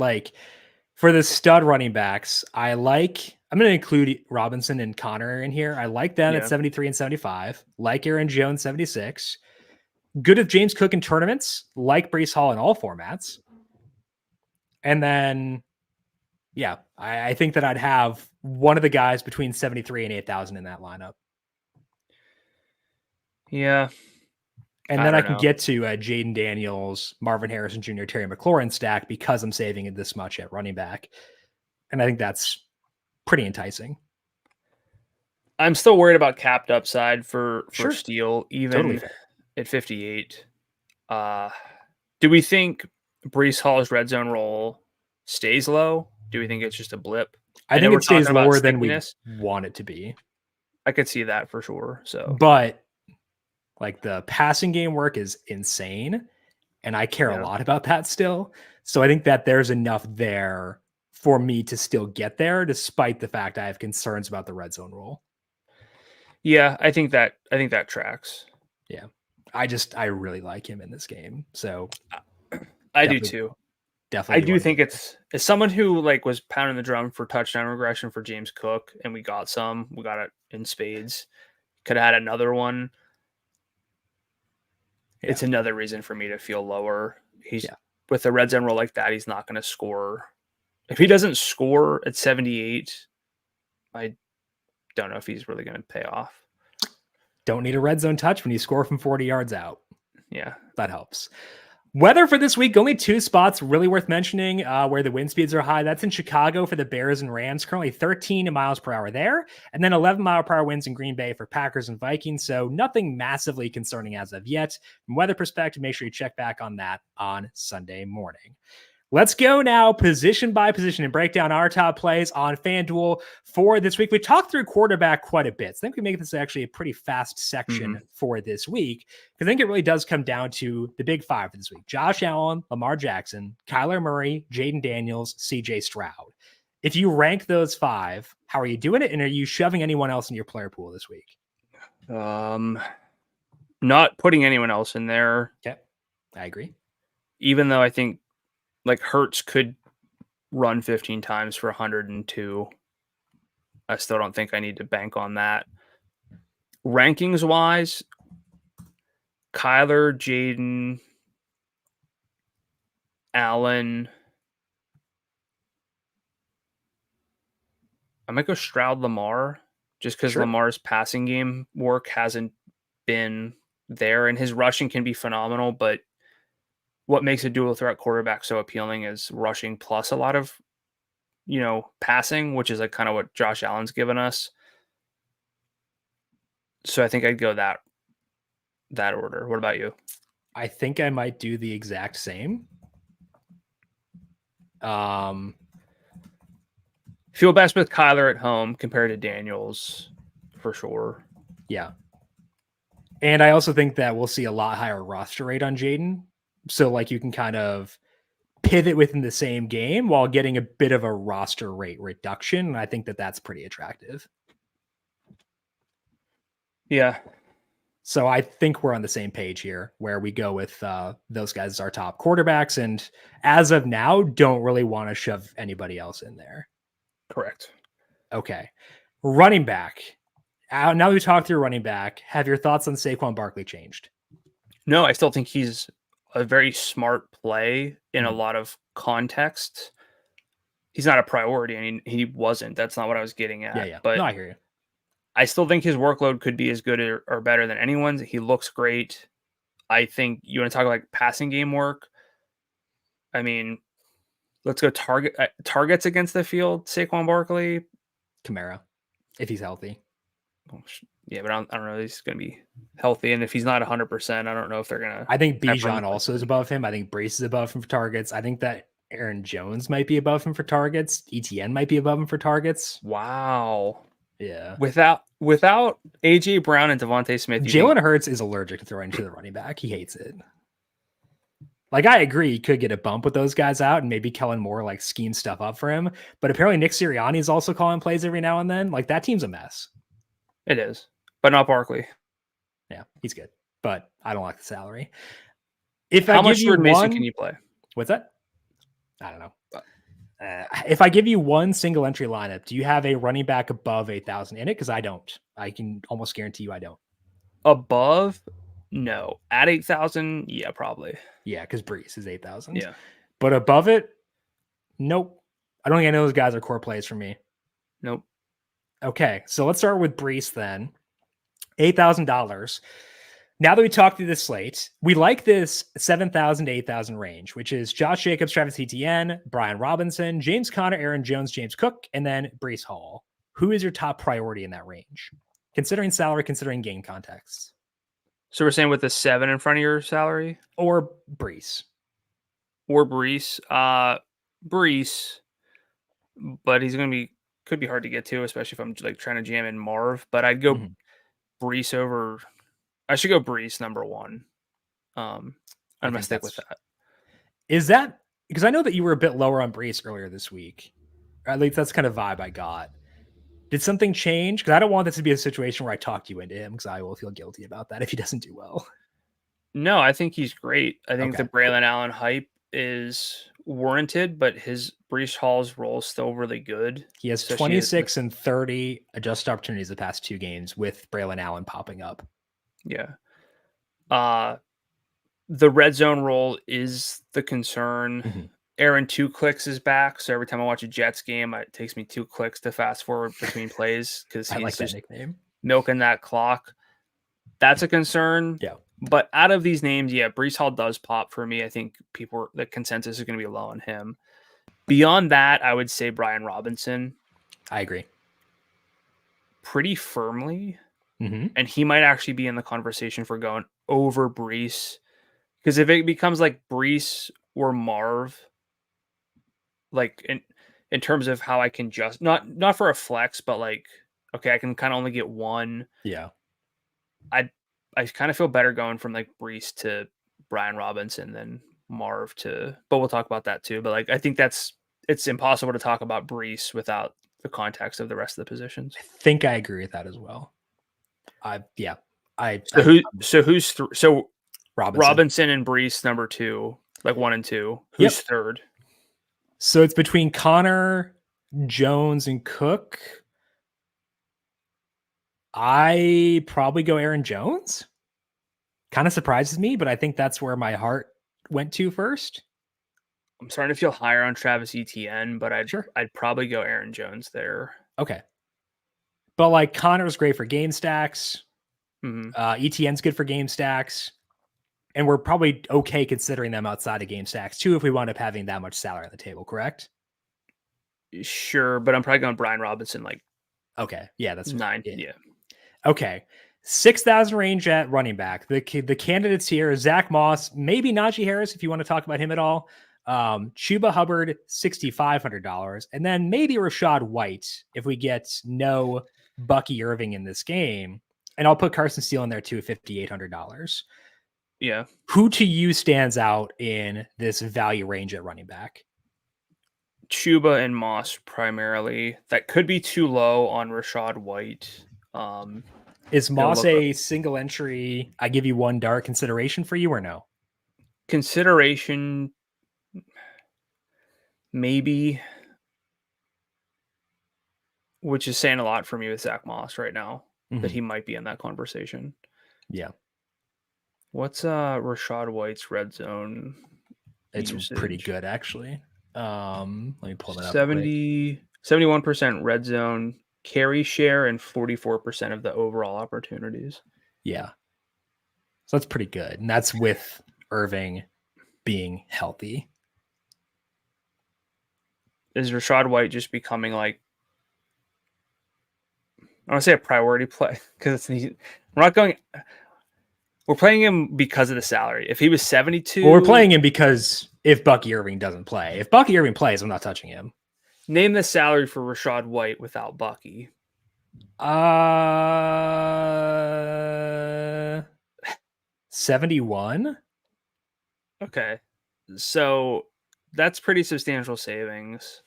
for the stud running backs, I'm going to include Robinson and Connor in here. I like them at 73 and 75. Like Aaron Jones, 76. Good with James Cook in tournaments. Like Breece Hall in all formats. And then, I think that I'd have one of the guys between 73 and 8,000 in that lineup. Yeah. And then I can get to Jaden Daniels, Marvin Harrison Jr., Terry McLaurin stack because I'm saving it this much at running back. And I think that's pretty enticing. I'm still worried about capped upside for Steele, even totally at 58. Do we think Breece Hall's red zone role stays low? Do we think it's just a blip? I think it stays lower than we want it to be. I could see that for sure. So, but Like the passing game work is insane. And I care a lot about that still. So I think that there's enough there for me to still get there, despite the fact I have concerns about the red zone rule. Yeah, I think that tracks. Yeah. I really like him in this game. So I do too. Definitely. I do think it's as someone who like was pounding the drum for touchdown regression for James Cook, and we got it in spades. Could have had another one. Yeah. It's another reason for me to feel lower. He's with a red zone roll like that, he's not going to score. If he doesn't score at 78, I don't know if he's really going to pay off. Don't need a red zone touch when you score from 40 yards out. Yeah, that helps. Weather for this week, only 2 spots really worth mentioning where the wind speeds are high. That's in Chicago for the Bears and Rams, currently 13 miles per hour there, and then 11 mile per hour winds in Green Bay for Packers and Vikings. So nothing massively concerning as of yet. From weather perspective, make sure you check back on that on Sunday morning. Let's go now position by position and break down our top plays on FanDuel for this week. We talked through quarterback quite a bit. So I think we make this actually a pretty fast section for this week, because I think it really does come down to the big 5 for this week: Josh Allen, Lamar Jackson, Kyler Murray, Jaden Daniels, CJ Stroud. If you rank those 5, how are you doing it? And are you shoving anyone else in your player pool this week? Not putting anyone else in there. Okay, I agree. Even though I think like Hurts could run 15 times for 102. I still don't think I need to bank on that. Rankings wise, Kyler, Jaden, Allen. I might go Stroud, Lamar, just because Lamar's passing game work hasn't been there, and his rushing can be phenomenal, but what makes a dual threat quarterback so appealing is rushing plus a lot of, passing, which is like kind of what Josh Allen's given us. So I think I'd go that order. What about you? I think I might do the exact same. Feel best with Kyler at home compared to Daniels for sure. Yeah. And I also think that we'll see a lot higher roster rate on Jaden. So like you can kind of pivot within the same game while getting a bit of a roster rate reduction. And I think that that's pretty attractive. Yeah. So I think we're on the same page here where we go with those guys as our top quarterbacks. And as of now, don't really want to shove anybody else in there. Correct. Okay. Running back. Now that we talked through running back, have your thoughts on Saquon Barkley changed? No, I still think he's a very smart play in a lot of contexts. He's not a priority, and he wasn't. That's not what I was getting at. Yeah. But no, I hear you. I still think his workload could be as good or better than anyone's. He looks great. I think you want to talk like passing game work. I mean, let's go targets against the field. Saquon Barkley, Kamara, if he's healthy. Yeah, but I don't know if he's going to be healthy. And if he's not 100%, I don't know if they're going to. I think Bijan also is above him. I think Brees is above him for targets. I think that Aaron Jones might be above him for targets. ETN might be above him for targets. Wow. Yeah. Without AJ Brown and Devontae Smith. Jalen Hurts is allergic to throwing to the running back. He hates it. Like, I agree, he could get a bump with those guys out, and maybe Kellen Moore like scheme stuff up for him. But apparently Nick Sirianni is also calling plays every now and then. Like, that team's a mess. It is, but not Barkley. Yeah, he's good, but I don't like the salary. How much Jordan Mason can you play? What's that? I don't know. If I give you one single entry lineup, do you have a running back above 8,000 in it? Because I don't. I can almost guarantee you I don't. Above? No. At 8,000? Yeah, probably. Yeah, because Brees is 8,000. Yeah. But above it, nope. I don't think I know those guys are core plays for me. Nope. Okay, so let's start with Brees then. $8,000. Now that we talked through this slate, we like this 7,000 to 8,000 range, which is Josh Jacobs, Travis Etienne, Brian Robinson, James Conner, Aaron Jones, James Cook, and then Brees Hall. Who is your top priority in that range? Considering salary, considering game context. So we're saying with the 7 in front of your salary? Or Brees. Brees, but he's going to could be hard to get to, especially if I'm like trying to jam in Marv, but I'd go Brees over. I should go Brees number 1. I'm going to stick with that. Is that because I know that you were a bit lower on Brees earlier this week? Or at least that's kind of vibe I got. Did something change? Because I don't want this to be a situation where I talk you into him, because I will feel guilty about that if he doesn't do well. No, I think he's great. I think the Braylon Allen hype is warranted, but his Brees Hall's role is still really good. He has 26 and 30 adjusted opportunities the past 2 games with Braylon Allen popping up. Yeah. The red zone role is the concern. Mm-hmm. Aaron 2 clicks is back, so every time I watch a Jets game, it takes me 2 clicks to fast forward between plays because he's like just that nickname. Milking that clock. That's a concern. Yeah. But out of these names, Brees Hall does pop for me. I think the consensus is going to be low on him. Beyond that, I would say Brian Robinson. I agree. Pretty firmly. Mm-hmm. And he might actually be in the conversation for going over Brees. Because if it becomes like Brees or Marv, like in terms of how I can just not for a flex, but like, okay, I can kind of only get one. Yeah. I kind of feel better going from like Brees to Brian Robinson than Marv but we'll talk about that too. But like, I think it's impossible to talk about Brees without the context of the rest of the positions. I think I agree with that as well. So Robinson and Brees number 2, like 1 and 2. Who's third? So it's between Connor, Jones, and Cook. I probably go Aaron Jones. Kind of surprises me, but I think that's where my heart went to first. I'm starting to feel higher on Travis Etienne, but I'd probably go Aaron Jones there. Okay. But like Connor's great for game stacks. Mm-hmm. Etienne's good for game stacks. And we're probably okay considering them outside of game stacks too if we wind up having that much salary on the table, correct? Sure, but I'm probably going Brian Robinson okay. Yeah, that's 9. Yeah. Okay. 6,000 range at running back. The candidates here, Zach Moss, maybe Najee Harris if you want to talk about him at all. Chuba Hubbard, $6,500. And then maybe Rachaad White if we get no Bucky Irving in this game. And I'll put Carson Steele in there too, $5,800. Yeah. Who to you stands out in this value range at running back? Chuba and Moss primarily. That could be too low on Rachaad White. Is Moss a single entry, I give you one dart consideration for you or no? Consideration, maybe, which is saying a lot for me with Zach Moss right now, that he might be in that conversation. Yeah. What's Rachaad White's red zone? It's usage? Pretty good, actually. Let me pull that up. 71% red zone carry share and 44% of the overall opportunities. Yeah. So that's pretty good. And that's with Irving being healthy. Is Rachaad White just becoming like, I want to say a priority play because we're playing him because of the salary. If he was 72, well, we're playing him because if Bucky Irving doesn't play, if Bucky Irving plays, I'm not touching him. Name the salary for Rachaad White without Bucky. 71. Okay. So that's pretty substantial savings.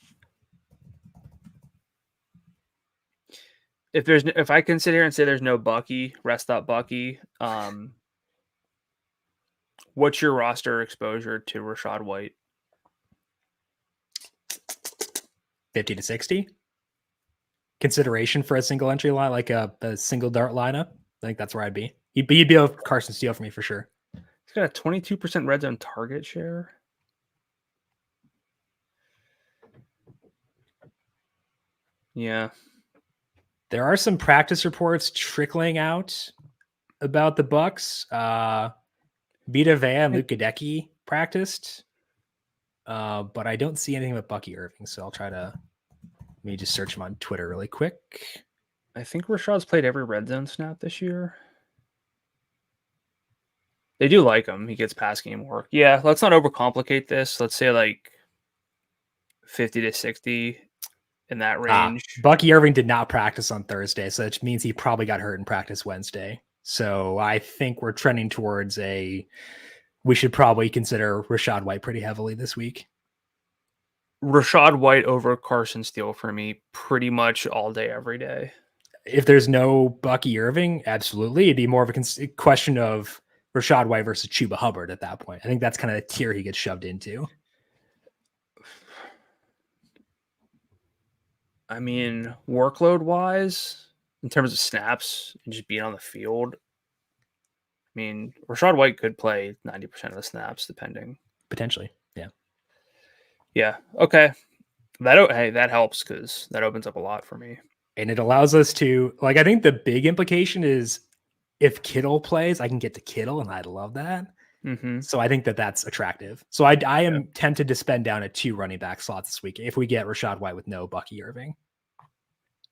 If I can sit here and say there's no Bucky, rest up Bucky, what's your roster exposure to Rachaad White? 50 to 60. Consideration for a single entry line, like a single dart lineup. I think that's where I'd be. He'd be a Carson Steele for me for sure. He's got a 22% red zone target share. Yeah. There are some practice reports trickling out about the Bucks. Vita Vea and Luke Gadecki practiced. But I don't see anything with Bucky Irving, so I'll try to maybe just search him on Twitter really quick. I think Rashaad's played every red zone snap this year. They do like him. He gets pass game work. Yeah, let's not overcomplicate this. Let's say like 50 to 60 in that range. Bucky Irving did not practice on Thursday, so that means he probably got hurt in practice Wednesday. So I think we're trending towards we should probably consider Rachaad White pretty heavily this week. Rachaad White over Carson Steele for me pretty much all day, every day. If there's no Bucky Irving, absolutely. It'd be more of a question of Rachaad White versus Chuba Hubbard at that point. I think that's kind of the tier he gets shoved into. I mean, workload-wise, in terms of snaps and just being on the field, I mean, Rachaad White could play 90% of the snaps, depending. Potentially, yeah. Yeah, okay. That helps because that opens up a lot for me. And it allows us to, I think the big implication is if Kittle plays, I can get to Kittle, and I'd love that. Mm-hmm. So I think that's attractive. So I am tempted to spend down at 2 running back slots this week if we get Rachaad White with no Bucky Irving.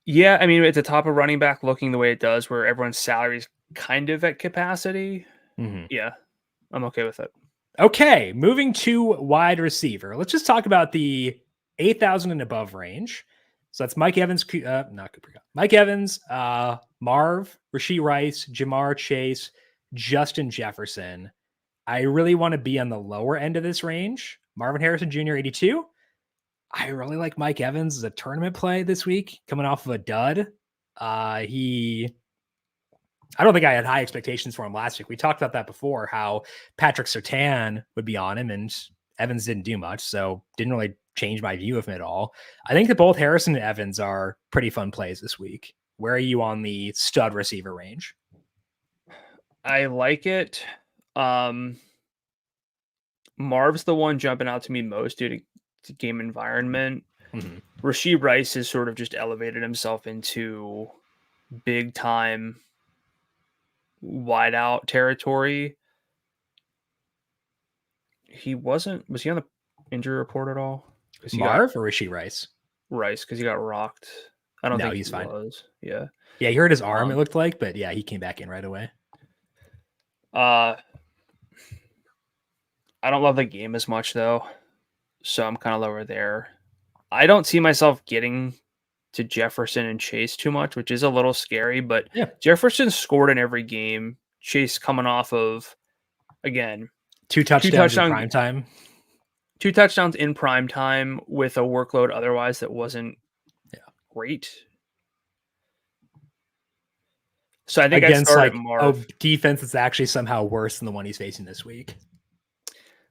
Yeah, I mean, at the top of running back looking the way it does, where everyone's salary is kind of at capacity, yeah, I'm okay with it. Okay, moving to wide receiver. Let's just talk about the 8,000 and above range. So that's Mike Evans, not Cooper Kupp. Mike Evans, Marv, Rashee Rice, Jamar Chase, Justin Jefferson. I really want to be on the lower end of this range. Marvin Harrison Jr., 82. I really like Mike Evans as a tournament play this week, coming off of a dud. I don't think I had high expectations for him last week. We talked about that before, how Patrick Surtain would be on him, and Evans didn't do much, so didn't really change my view of him at all. I think that both Harrison and Evans are pretty fun plays this week. Where are you on the stud receiver range? I like it. Marv's the one jumping out to me most due to game environment. Rashee Rice has sort of just elevated himself into big time wide out territory. Was he on the injury report at all? Marv or Rashee Rice? Rice, because he got rocked. I don't think he's fine. Yeah. Yeah, he hurt his arm, it looked like, but yeah, he came back in right away. I don't love the game as much though, so I'm kind of lower there. I don't see myself getting to Jefferson and Chase too much, which is a little scary, but Jefferson scored in every game. Chase coming off of, again, 2 touchdowns in prime time. 2 touchdowns in prime time with a workload otherwise that wasn't great. So I think against I'd start at Marv. A defense that's actually somehow worse than the one he's facing this week.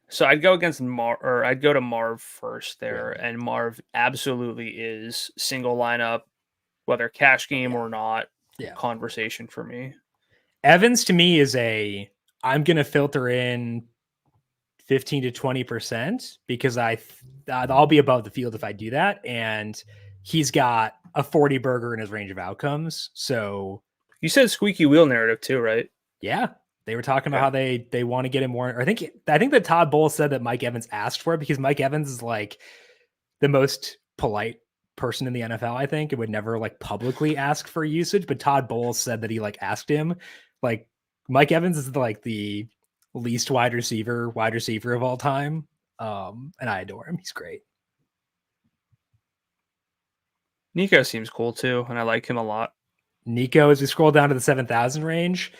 So I'd go I'd go to Marv first there, and Marv absolutely is single lineup, whether cash game or not, conversation for me. Evans to me is I'm going to filter in 15 to 20% because I'll be above the field if I do that. And he's got a 40 burger in his range of outcomes. So you said squeaky wheel narrative too, right? Yeah. They were talking about how they want to get him more. I think that Todd Bowles said that Mike Evans asked for it because Mike Evans is like the most polite person in the NFL. I think it would never publicly ask for usage, but Todd Bowles said that he asked him. Mike Evans is the least wide receiver of all time. And I adore him. He's great. Nico seems cool too, and I like him a lot. Nico, as we scroll down to the 7,000 range,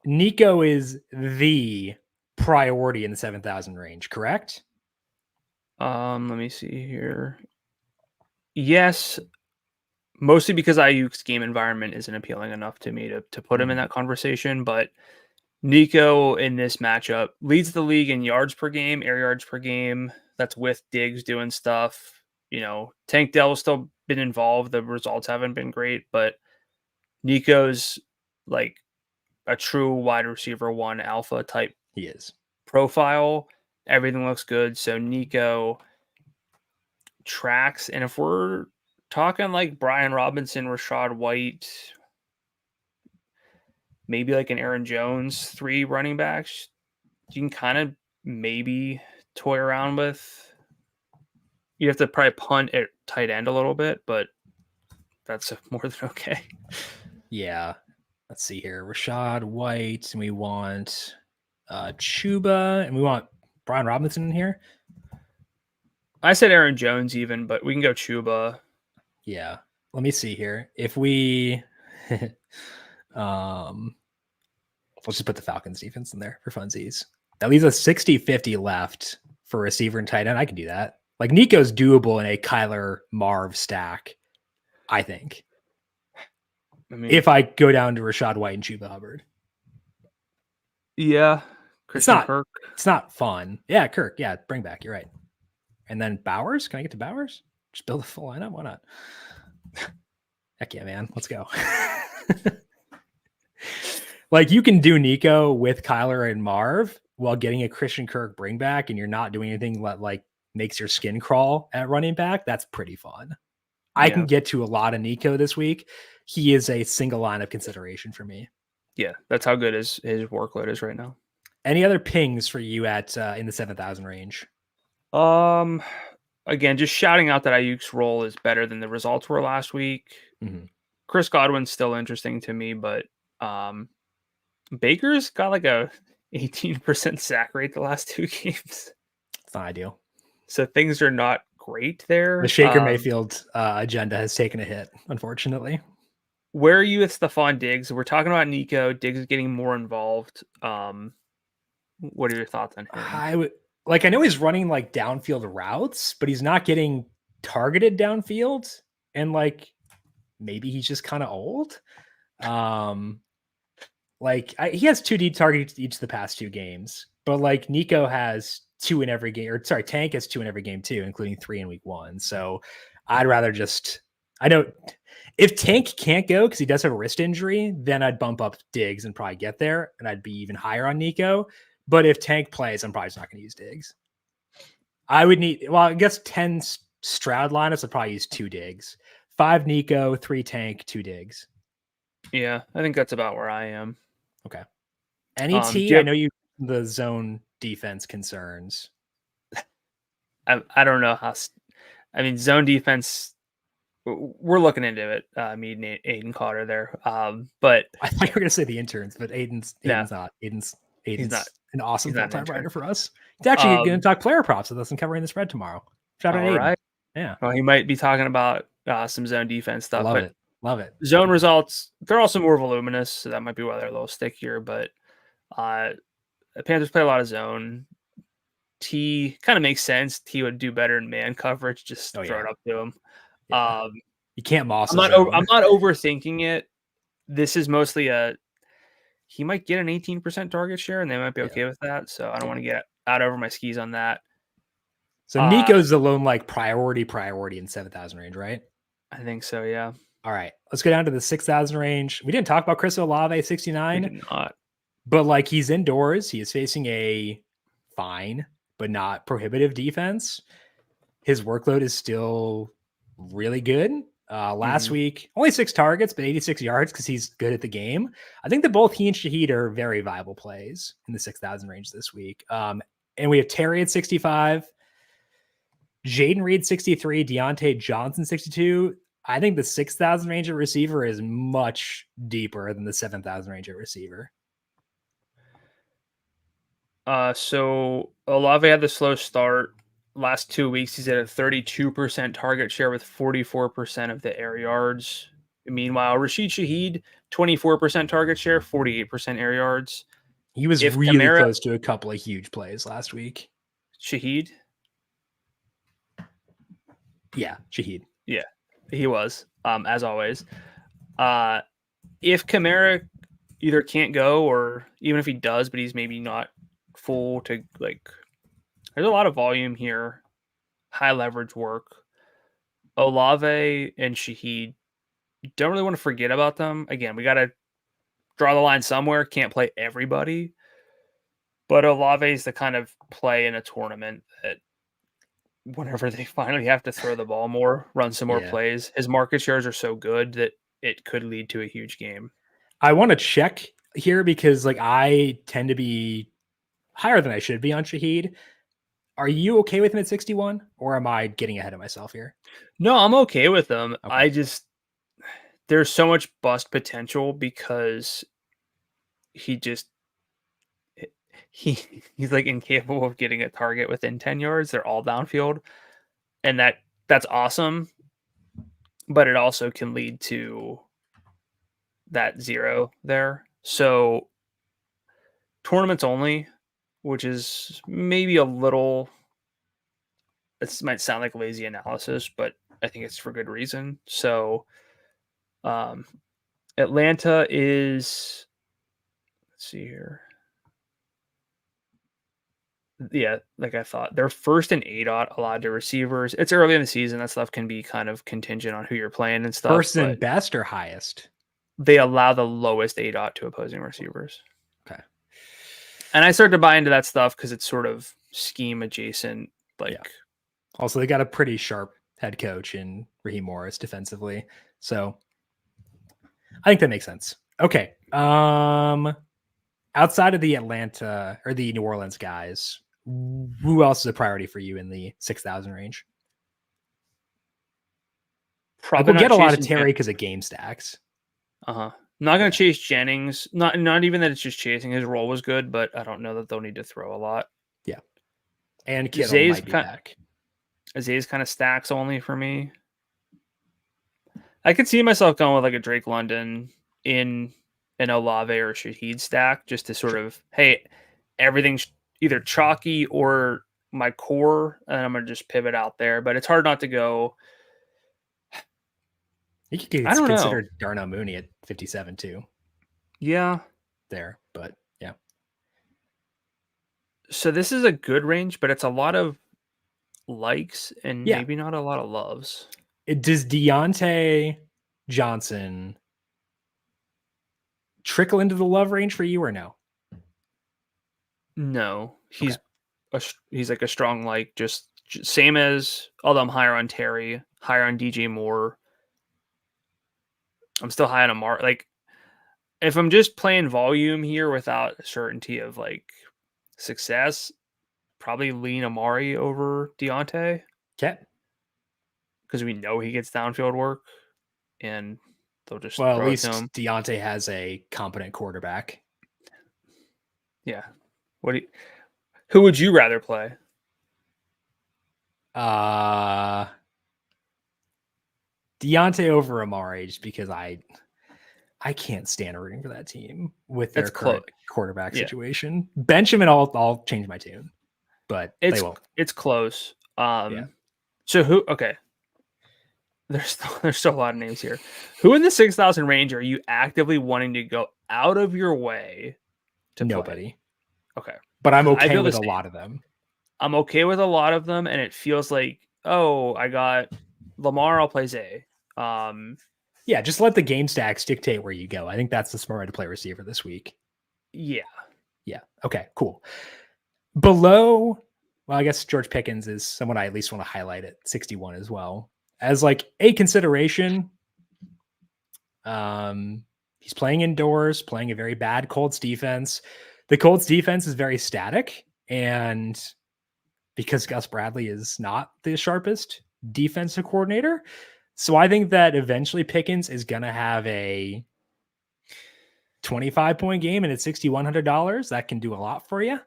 Nico is the priority in the 7,000 range, correct? Let me see here. Yes, mostly because Ayuk's game environment isn't appealing enough to me to put him in that conversation, but Nico in this matchup leads the league in yards per game, air yards per game. That's with Diggs doing stuff. Tank Dell's still been involved. The results haven't been great, but Nico's a true wide receiver 1 alpha type. He is. Profile. Everything looks good. So Nico tracks. And if we're talking Brian Robinson, Rachaad White, maybe an Aaron Jones, 3 running backs, you can kind of maybe toy around with. You have to probably punt at tight end a little bit, but that's more than okay. Yeah. Let's see here. Rachaad White, and we want Chuba, and we want Brian Robinson in here. I said Aaron Jones even, but we can go Chuba. Yeah. Let me see here. If we Let's just put the Falcons defense in there for funsies. That leaves us 60-50 left for receiver and tight end. I can do that. Like Nico's doable in a Kyler Marv stack, I think. I mean, if I go down to Rachaad White and Chuba Hubbard. Yeah. Kirk. It's not fun. Yeah, Kirk. Yeah, bring back. You're right. And then Bowers. Can I get to Bowers? Just build a full lineup. Why not? Heck yeah, man. Let's go. Like you can do Nico with Kyler and Marv while getting a Christian Kirk bring back, and you're not doing anything that like makes your skin crawl at running back. That's pretty fun. Yeah. I can get to a lot of Nico this week. He is a single line of consideration for me. Yeah, that's how good his workload is right now. Any other pings for you at in the 7,000 range? Again, just shouting out that Ayuk's role is better than the results were last week. Mm-hmm. Chris Godwin's still interesting to me, but Baker's got like a 18% sack rate the last 2 games. It's not ideal. So things are not great there. The Shaker Mayfield agenda has taken a hit, unfortunately. Where are you with Stephon Diggs? We're talking about Nico. Diggs is getting more involved. What are your thoughts on him? I know he's running like downfield routes, but he's not getting targeted downfield. And like, maybe he's just kind of old. He has 2 deep targets each of the past 2 games, but like Nico has 2 in every game, Tank has 2 in every game too, including 3 in week 1. So I'd rather I know if Tank can't go because he does have a wrist injury, then I'd bump up Diggs and probably get there, and I'd be even higher on Nico. But if Tank plays, I'm probably just not going to use Diggs. I would need, I guess 10 Stroud lineups, I'd probably use 2 Diggs. 5 Nico, 3 Tank, 2 Diggs. Yeah, I think that's about where I am. Okay. Any I know you the zone defense concerns. I don't know how. Zone defense. We're looking into it. Me and Aiden Cotter there. But I thought you were going to say the interns, but Aiden's not. Aiden's not an awesome full-time writer for us. He's actually going to talk player props with us and covering the spread tomorrow. Shout out Aiden. Right. Yeah. Well, he might be talking about some zone defense stuff. Love it. Zone results, they're also more voluminous, so that might be why they're a little stickier. But the Panthers play a lot of zone. T kind of makes sense. T would do better in man coverage. Just throw it up to him. Yeah. You can't moss. I'm not overthinking it. This is mostly he might get an 18% target share, and they might be okay with that. So I don't want to get out over my skis on that. So Nico's the lone like priority in 7,000 range, right? I think so. Yeah. All right, let's go down to the 6,000 range. We didn't talk about Chris Olave 69. We did not. But like he's indoors. He is facing a fine but not prohibitive defense. His workload is still really good. Last week, only 6 targets, but 86 yards because he's good at the game. I think that both he and Shaheed are very viable plays in the 6,000 range this week. And we have Terry at 65, Jaden Reed 63, Deontay Johnson 62. I think the 6,000 range at receiver is much deeper than the 7,000 range at receiver. So Olave had the slow start. Last 2 weeks, he's at a 32% target share with 44% of the air yards. Meanwhile, Rashid Shaheed, 24% target share, 48% air yards. He was really close to a couple of huge plays last week. Shaheed? Yeah, Shaheed. Yeah, he was, as always. If Kamara either can't go or even if he does, but he's maybe not full to like... There's a lot of volume here, high leverage work. Olave and Shaheed, don't really want to forget about them. Again, we got to draw the line somewhere. Can't play everybody. But Olave is the kind of play in a tournament that whenever they finally have to throw the ball more, run some more plays, his market shares are so good that it could lead to a huge game. I want to check here because like I tend to be higher than I should be on Shaheed. Are you okay with him at 61 or am I getting ahead of myself here? No, I'm okay with him. Okay. There's so much bust potential because he's like incapable of getting a target within 10 yards. They're all downfield. And that's awesome. But it also can lead to that 0 there. So tournaments only, which is maybe a little, this might sound like lazy analysis, but I think it's for good reason. So Atlanta is, let's see here. Yeah, like I thought, they're first in ADOT allowed to receivers. It's early in the season. That stuff can be kind of contingent on who you're playing and stuff. First and best or highest? They allow the lowest ADOT to opposing receivers. Okay. And I started to buy into that stuff because it's sort of scheme adjacent. Also, they got a pretty sharp head coach in Raheem Morris defensively. So I think that makes sense. Okay. Outside of the Atlanta or the New Orleans guys, who else is a priority for you in the 6,000 range? Probably we'll get a lot of Terry because of game stacks. Not going to chase Jennings. Not even that it's just chasing. His role was good, but I don't know that they'll need to throw a lot. Yeah. And Kittle might be back. Zay's kind of stacks only for me. I could see myself going with like a Drake London in an Olave or Shaheed stack just to sort of, hey, everything's either chalky or my core, and I'm going to just pivot out there. But it's hard not to go. You could consider Darnell Mooney at 57 too. Yeah. There, but yeah. So this is a good range, but it's a lot of likes and maybe not a lot of loves. Does Deontay Johnson trickle into the love range for you or no? No, he's like a strong like, just same as, although I'm higher on Terry, higher on DJ Moore. I'm still high on Amari. Like, if I'm just playing volume here without certainty of like success, probably lean Amari over Deontay. Okay. Because we know he gets downfield work, and they'll just at least Deontay has a competent quarterback. Yeah. Who would you rather play? Deontay over Amari, just because I can't stand rooting for that team with their current quarterback situation. Bench him and I'll change my tune, but they won't. It's close. So who? Okay. There's still a lot of names here. Who in the 6,000 range are you actively wanting to go out of your way to Nobody. Play? Okay. But I'm okay with a lot of them. I'm okay with a lot of them, and it feels like, I got Lamar, I'll play Zay. Yeah, just let the game stacks dictate where you go. I think that's the smart way to play receiver this week. Yeah. Yeah. Okay, cool. Below, well, I guess George Pickens is someone I at least want to highlight at 61 as well. As like a consideration, he's playing indoors, playing a very bad Colts defense. The Colts defense is very static, and because Gus Bradley is not the sharpest defensive coordinator, so I think that eventually Pickens is going to have a 25-point game, and at $6,100, that can do a lot for you.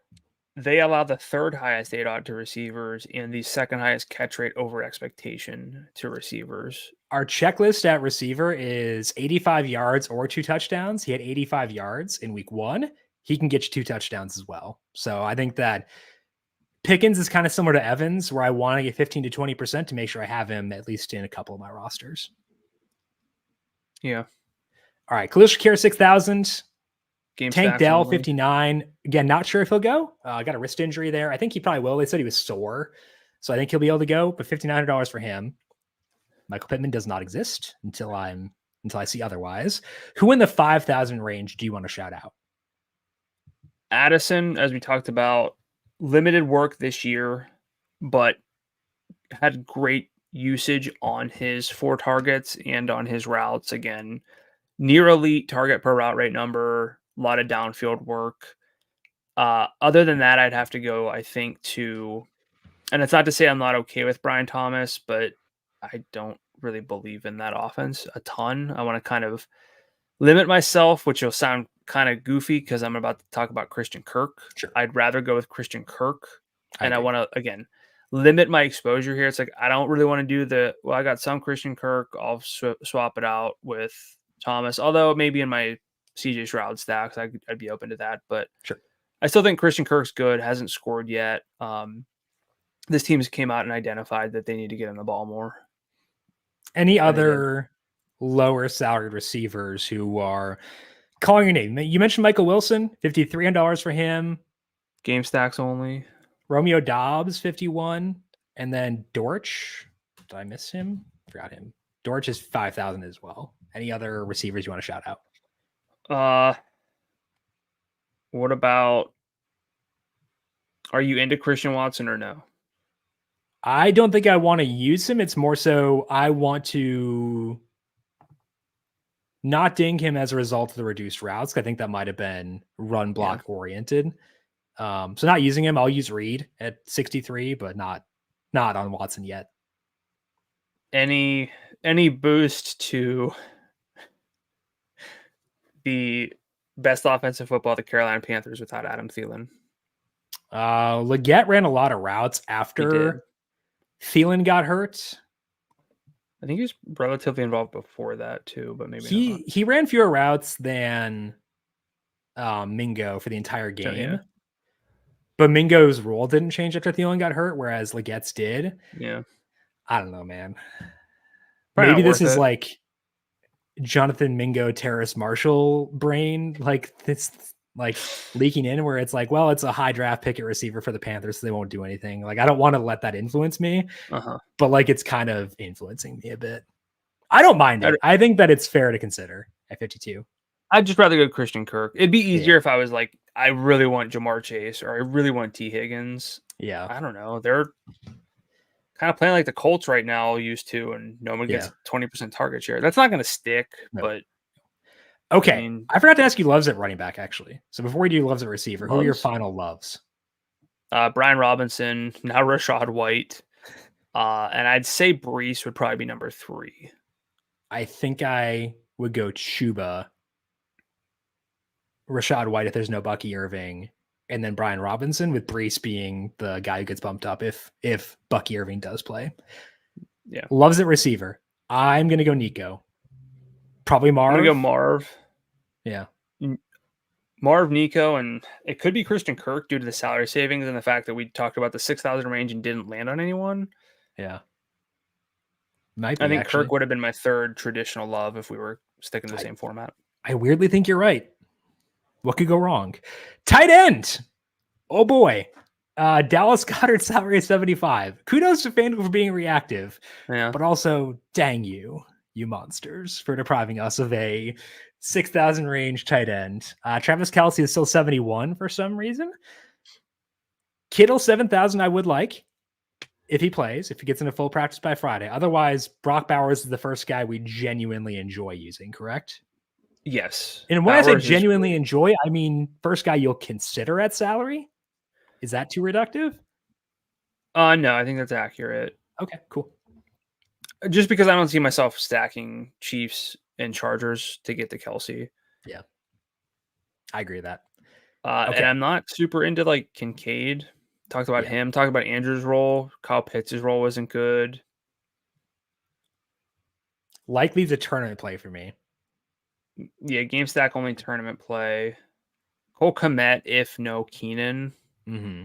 They allow the third highest ADOT to receivers and the second highest catch rate over expectation to receivers. Our checklist at receiver is 85 yards or 2 touchdowns. He had 85 yards in week 1. He can get you 2 touchdowns as well. So I think that Pickens is kind of similar to Evans, where I want to get 15 to 20% to make sure I have him at least in a couple of my rosters. Yeah. All right. Khalil Shakir, 6,000. Tank Dell, 59. Again, not sure if he'll go. Got a wrist injury there. I think he probably will. They said he was sore, so I think he'll be able to go, but $5,900 for him. Michael Pittman does not exist until I see otherwise. Who in the 5,000 range do you want to shout out? Addison, as we talked about, limited work this year, but had great usage on his 4 targets and on his routes. Again, near elite target per route rate number. A lot of downfield work. Other than that, I'd have to go, I think, to, and it's not to say I'm not okay with Brian Thomas, but I don't really believe in that offense a ton. I want to kind of limit myself, which will sound kind of goofy because I'm about to talk about Christian Kirk. Sure. I'd rather go with Christian Kirk. And I want to, again, limit my exposure here. It's like, I don't really want to do I got some Christian Kirk. I'll swap it out with Thomas, although maybe in my CJ Stroud stacks, I'd be open to that. But sure. I still think Christian Kirk's good, hasn't scored yet. This team came out and identified that they need to get him the ball more. Any other lower salaried receivers who are calling your name? You mentioned Michael Wilson, $5,300 for him. Game stacks only. Romeo Dobbs, 51. And then Dortch. Did I miss him? Forgot him. Dortch is 5,000 as well. Any other receivers you want to shout out? What about, are you into Christian Watson or no? I don't think I want to use him. It's more so I want to not ding him as a result of the reduced routes. I think that might have been run block oriented. So not using him. I'll use Reed at 63, but not on Watson yet. Any boost to the best offensive football, the Carolina Panthers, without Adam Thielen? Leggett ran a lot of routes after Thielen got hurt. I think he was relatively involved before that too, but maybe he ran fewer routes than Mingo for the entire game. Yeah. But Mingo's role didn't change after Thielen got hurt, whereas Leggett's did. Yeah. I don't know, man. Probably maybe this is like Jonathan Mingo, Terrace Marshall brain, like this, like leaking in where it's like, well, it's a high draft pick at receiver for the Panthers, so they won't do anything. Like, I don't want to let that influence me, but like it's kind of influencing me a bit. I don't mind it. I think that it's fair to consider at 52. I'd just rather go Christian Kirk. It'd be easier if I was like, I really want Jamar Chase or I really want T. Higgins. Yeah. I don't know. They're kind of playing like the Colts right now used to, and no one gets 20% target share. That's not going to stick, but. Okay. I forgot to ask you loves at running back, actually. So before we do loves at receiver, who are your final loves? Brian Robinson, now Rachaad White. And I'd say Breece would probably be number 3. I think I would go Chuba, Rachaad White if there's no Bucky Irving, and then Brian Robinson, with Breece being the guy who gets bumped up if Bucky Irving does play. Yeah. Loves at receiver. I'm going to go Nico. Probably Marv. I'm going to go Marv. Yeah. Marv, Nico, and it could be Christian Kirk due to the salary savings and the fact that we talked about the 6,000 range and didn't land on anyone. Yeah. Might be, I think actually. Kirk would have been my third traditional love if we were sticking to the same format. I weirdly think you're right. What could go wrong? Tight end. Oh boy. Dallas Goedert salary is 75. Kudos to FanDuel for being reactive. Yeah. But also, dang you monsters, for depriving us of a 6,000 range tight end. Travis Kelce is still 71 for some reason. Kittle 7,000 I would like if he plays, if he gets into full practice by Friday. Otherwise, Brock Bowers is the first guy we genuinely enjoy using, correct? Yes. And when I say genuinely enjoy, I mean first guy you'll consider at salary. Is that too reductive? No, I think that's accurate. Okay, cool. Just because I don't see myself stacking Chiefs and Chargers to get to Kelce. Yeah. I agree with that. And I'm not super into like Kincaid. Talked about him. Talked about Andrew's role. Kyle Pitts' role wasn't good. Likely the tournament play for me. Yeah, game stack only tournament play. Cole Kmet if no Keenan. Mm-hmm.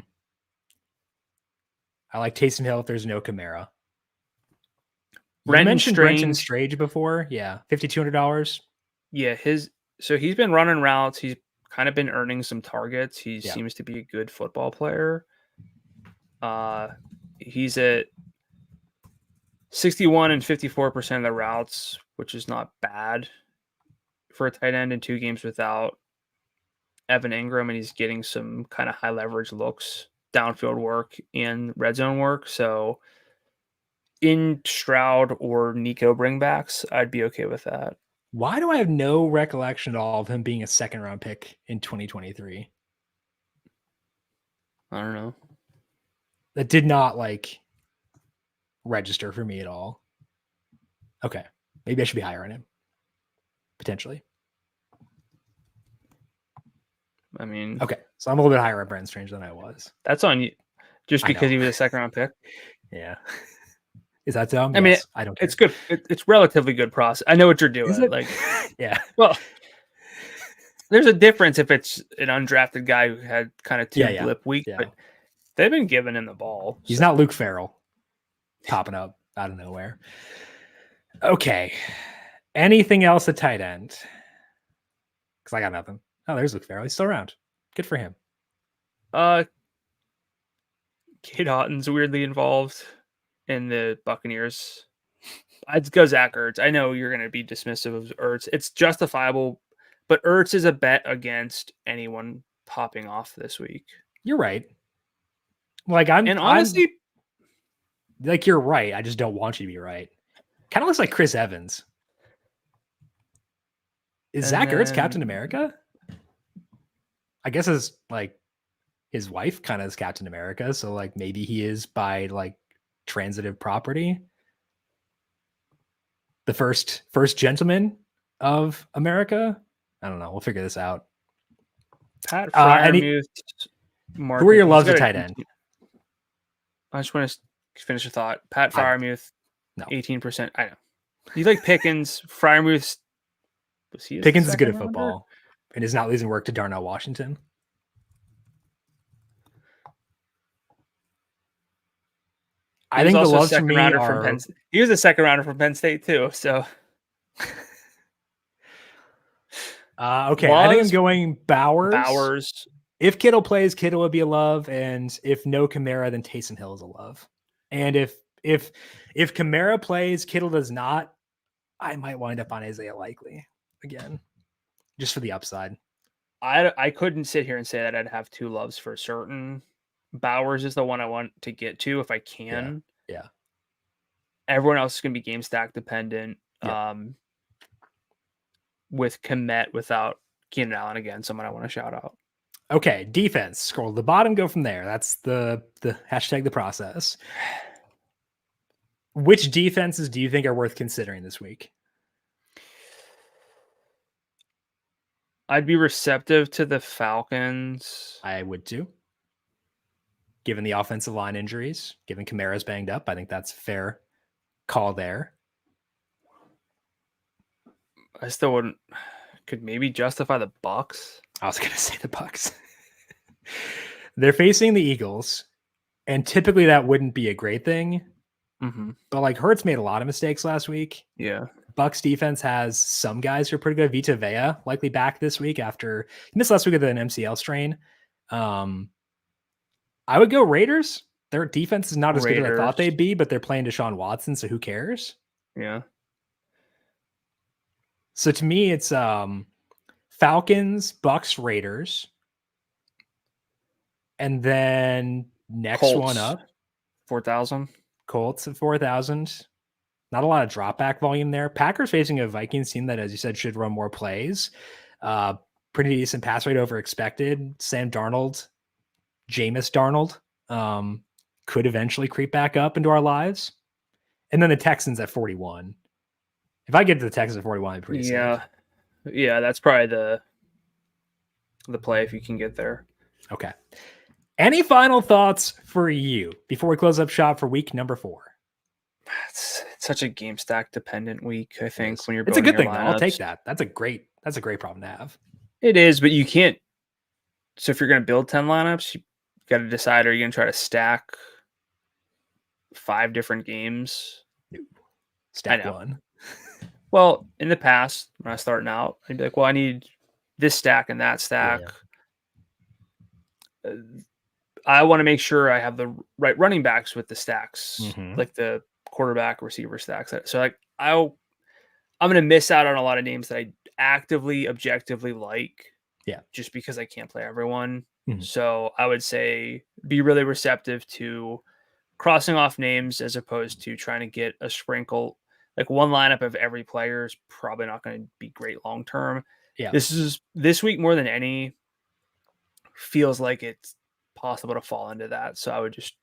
I like Taysom Hill if there's no Kamara. You mentioned Brenton Strange before. Yeah, $5,200. Yeah, he's been running routes. He's kind of been earning some targets. He seems to be a good football player. He's at 61 and 54% of the routes, which is not bad for a tight end in 2 games without Evan Ingram, and he's getting some kind of high leverage looks, downfield work, and red zone work. So in Stroud or Nico bringbacks, I'd be okay with that. Why do I have no recollection at all of him being a second round pick in 2023? I don't know. That did not register for me at all. Okay. Maybe I should be higher on him. Potentially. I mean, okay. So I'm a little bit higher on Brenton Strange than I was. That's on you. Just because he was a second round pick. Yeah. Is that dumb? I mean, I don't care. It's good. It's relatively good process. I know what you're doing. Like, yeah. Well, There's a difference if it's an undrafted guy who had kind of two blip week, but they've been giving him the ball. He's not Luke Farrell popping up out of nowhere. Okay. Anything else at tight end? Because I got nothing. Oh, there's Luke Farrell. He's still around. Good for him. Kate Otton's weirdly involved in the Buccaneers. I'd go Zach Ertz. I know you're going to be dismissive of Ertz. It's justifiable, but Ertz is a bet against anyone popping off this week. You're right. Like honestly, like you're right. I just don't want you to be right. Kind of looks like Chris Evans. Is Zach Ertz Captain America? I guess it's like his wife kind of is Captain America, so like maybe he is by like transitive property. The first gentleman of America. I don't know. We'll figure this out. Pat Freiermuth. Who are your loves at tight end? I just want to finish a thought. Pat Freiermuth, 18%. I know. You like Pickens. Freiermuth. Pickens is good at football and is not losing work to Darnell Washington. I think the loves for me are... He was a second rounder from Penn State too. So, okay, I think I'm going Bowers. If Kittle plays, Kittle would be a love, and if no Kamara, then Taysom Hill is a love. And if Kamara plays, Kittle does not, I might wind up on Isaiah Likely again, just for the upside. I couldn't sit here and say that I'd have two loves for certain. Bowers is the one I want to get to if I can. Yeah. Everyone else is going to be game stack dependent. Yeah. With Kmet without Keenan Allen again, someone I want to shout out. Okay, defense. Scroll to the bottom, go from there. That's the hashtag the process. Which defenses do you think are worth considering this week? I'd be receptive to the Falcons. I would too. Given the offensive line injuries, given Kamara's banged up, I think that's a fair call there. I still wouldn't. Could maybe justify the Bucs. I was going to say the Bucs. They're facing the Eagles, and typically that wouldn't be a great thing. Mm-hmm. But like Hurts made a lot of mistakes last week. Yeah. Bucs defense has some guys who are pretty good. Vita Vea likely back this week after he missed last week with an MCL strain. I would go Raiders. Their defense is not as good as I thought they'd be, but they're playing Deshaun Watson, so who cares? Yeah. So to me, it's Falcons, Bucs, Raiders. And then next Colts, one up. 4,000. Colts at 4,000. Not a lot of drop back volume there. Packers facing a Vikings team that, as you said, should run more plays. Pretty decent pass rate over expected. Sam Darnold, Jameis Darnold could eventually creep back up into our lives. And then the Texans at 41. If I get to the Texans at 41, I'm pretty safe. Yeah, that's probably the play if you can get there. Okay. Any final thoughts for you before we close up shop for week number 4? It's such a game stack dependent week, I think, when you're it's a good thing, lineups. though. I'll take that. That's a great problem to have. It is, but you can't. So if you're going to build 10 lineups, you got to decide, are you going to try to stack 5 different games? Stack one. Well, in the past, when I was starting out, I'd be like, well, I need this stack and that stack. Yeah. I want to make sure I have the right running backs with the stacks, like the quarterback receiver stacks. So like I'm going to miss out on a lot of names that I actively, objectively like. Yeah. Just because I can't play everyone. So I would say be really receptive to crossing off names as opposed to trying to get a sprinkle. Like one lineup of every player is probably not going to be great long term. Yeah. This week more than any feels like it's possible to fall into that. So I would just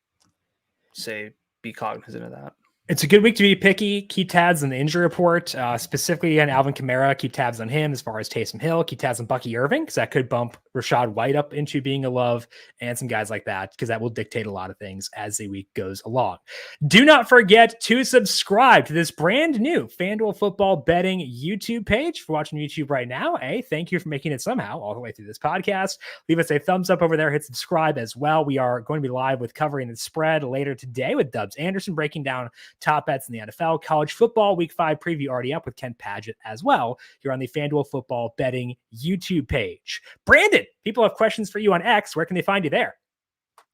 say be cognizant of that. It's a good week to be picky. Keep tabs on the injury report, specifically on Alvin Kamara. Keep tabs on him as far as Taysom Hill. Keep tabs on Bucky Irving, because that could bump Rachaad White up into being a love, and some guys like that, because that will dictate a lot of things as the week goes along. Do not forget to subscribe to this brand new FanDuel football betting YouTube page. If you're watching YouTube right now, thank you for making it somehow all the way through this podcast. Leave us a thumbs up over there. Hit subscribe as well. We are going to be live with covering the spread later today with Dubs Anderson breaking down top bets in the NFL. College football week 5 preview already up with Ken Padgett as well. You're on the FanDuel football betting YouTube page. Brandon, people have questions for you on X. Where can they find you there?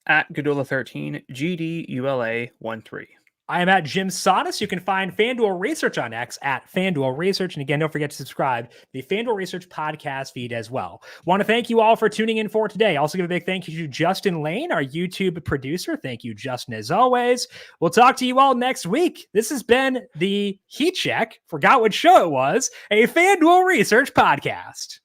At Gdula13, GDULA13. I am at JimSannes. You can find FanDuel Research on X at FanDuel Research. And again, don't forget to subscribe to the FanDuel Research podcast feed as well. Want to thank you all for tuning in for today. Also give a big thank you to Justin Lane, our YouTube producer. Thank you, Justin, as always. We'll talk to you all next week. This has been the Heat Check, forgot what show it was, a FanDuel Research podcast.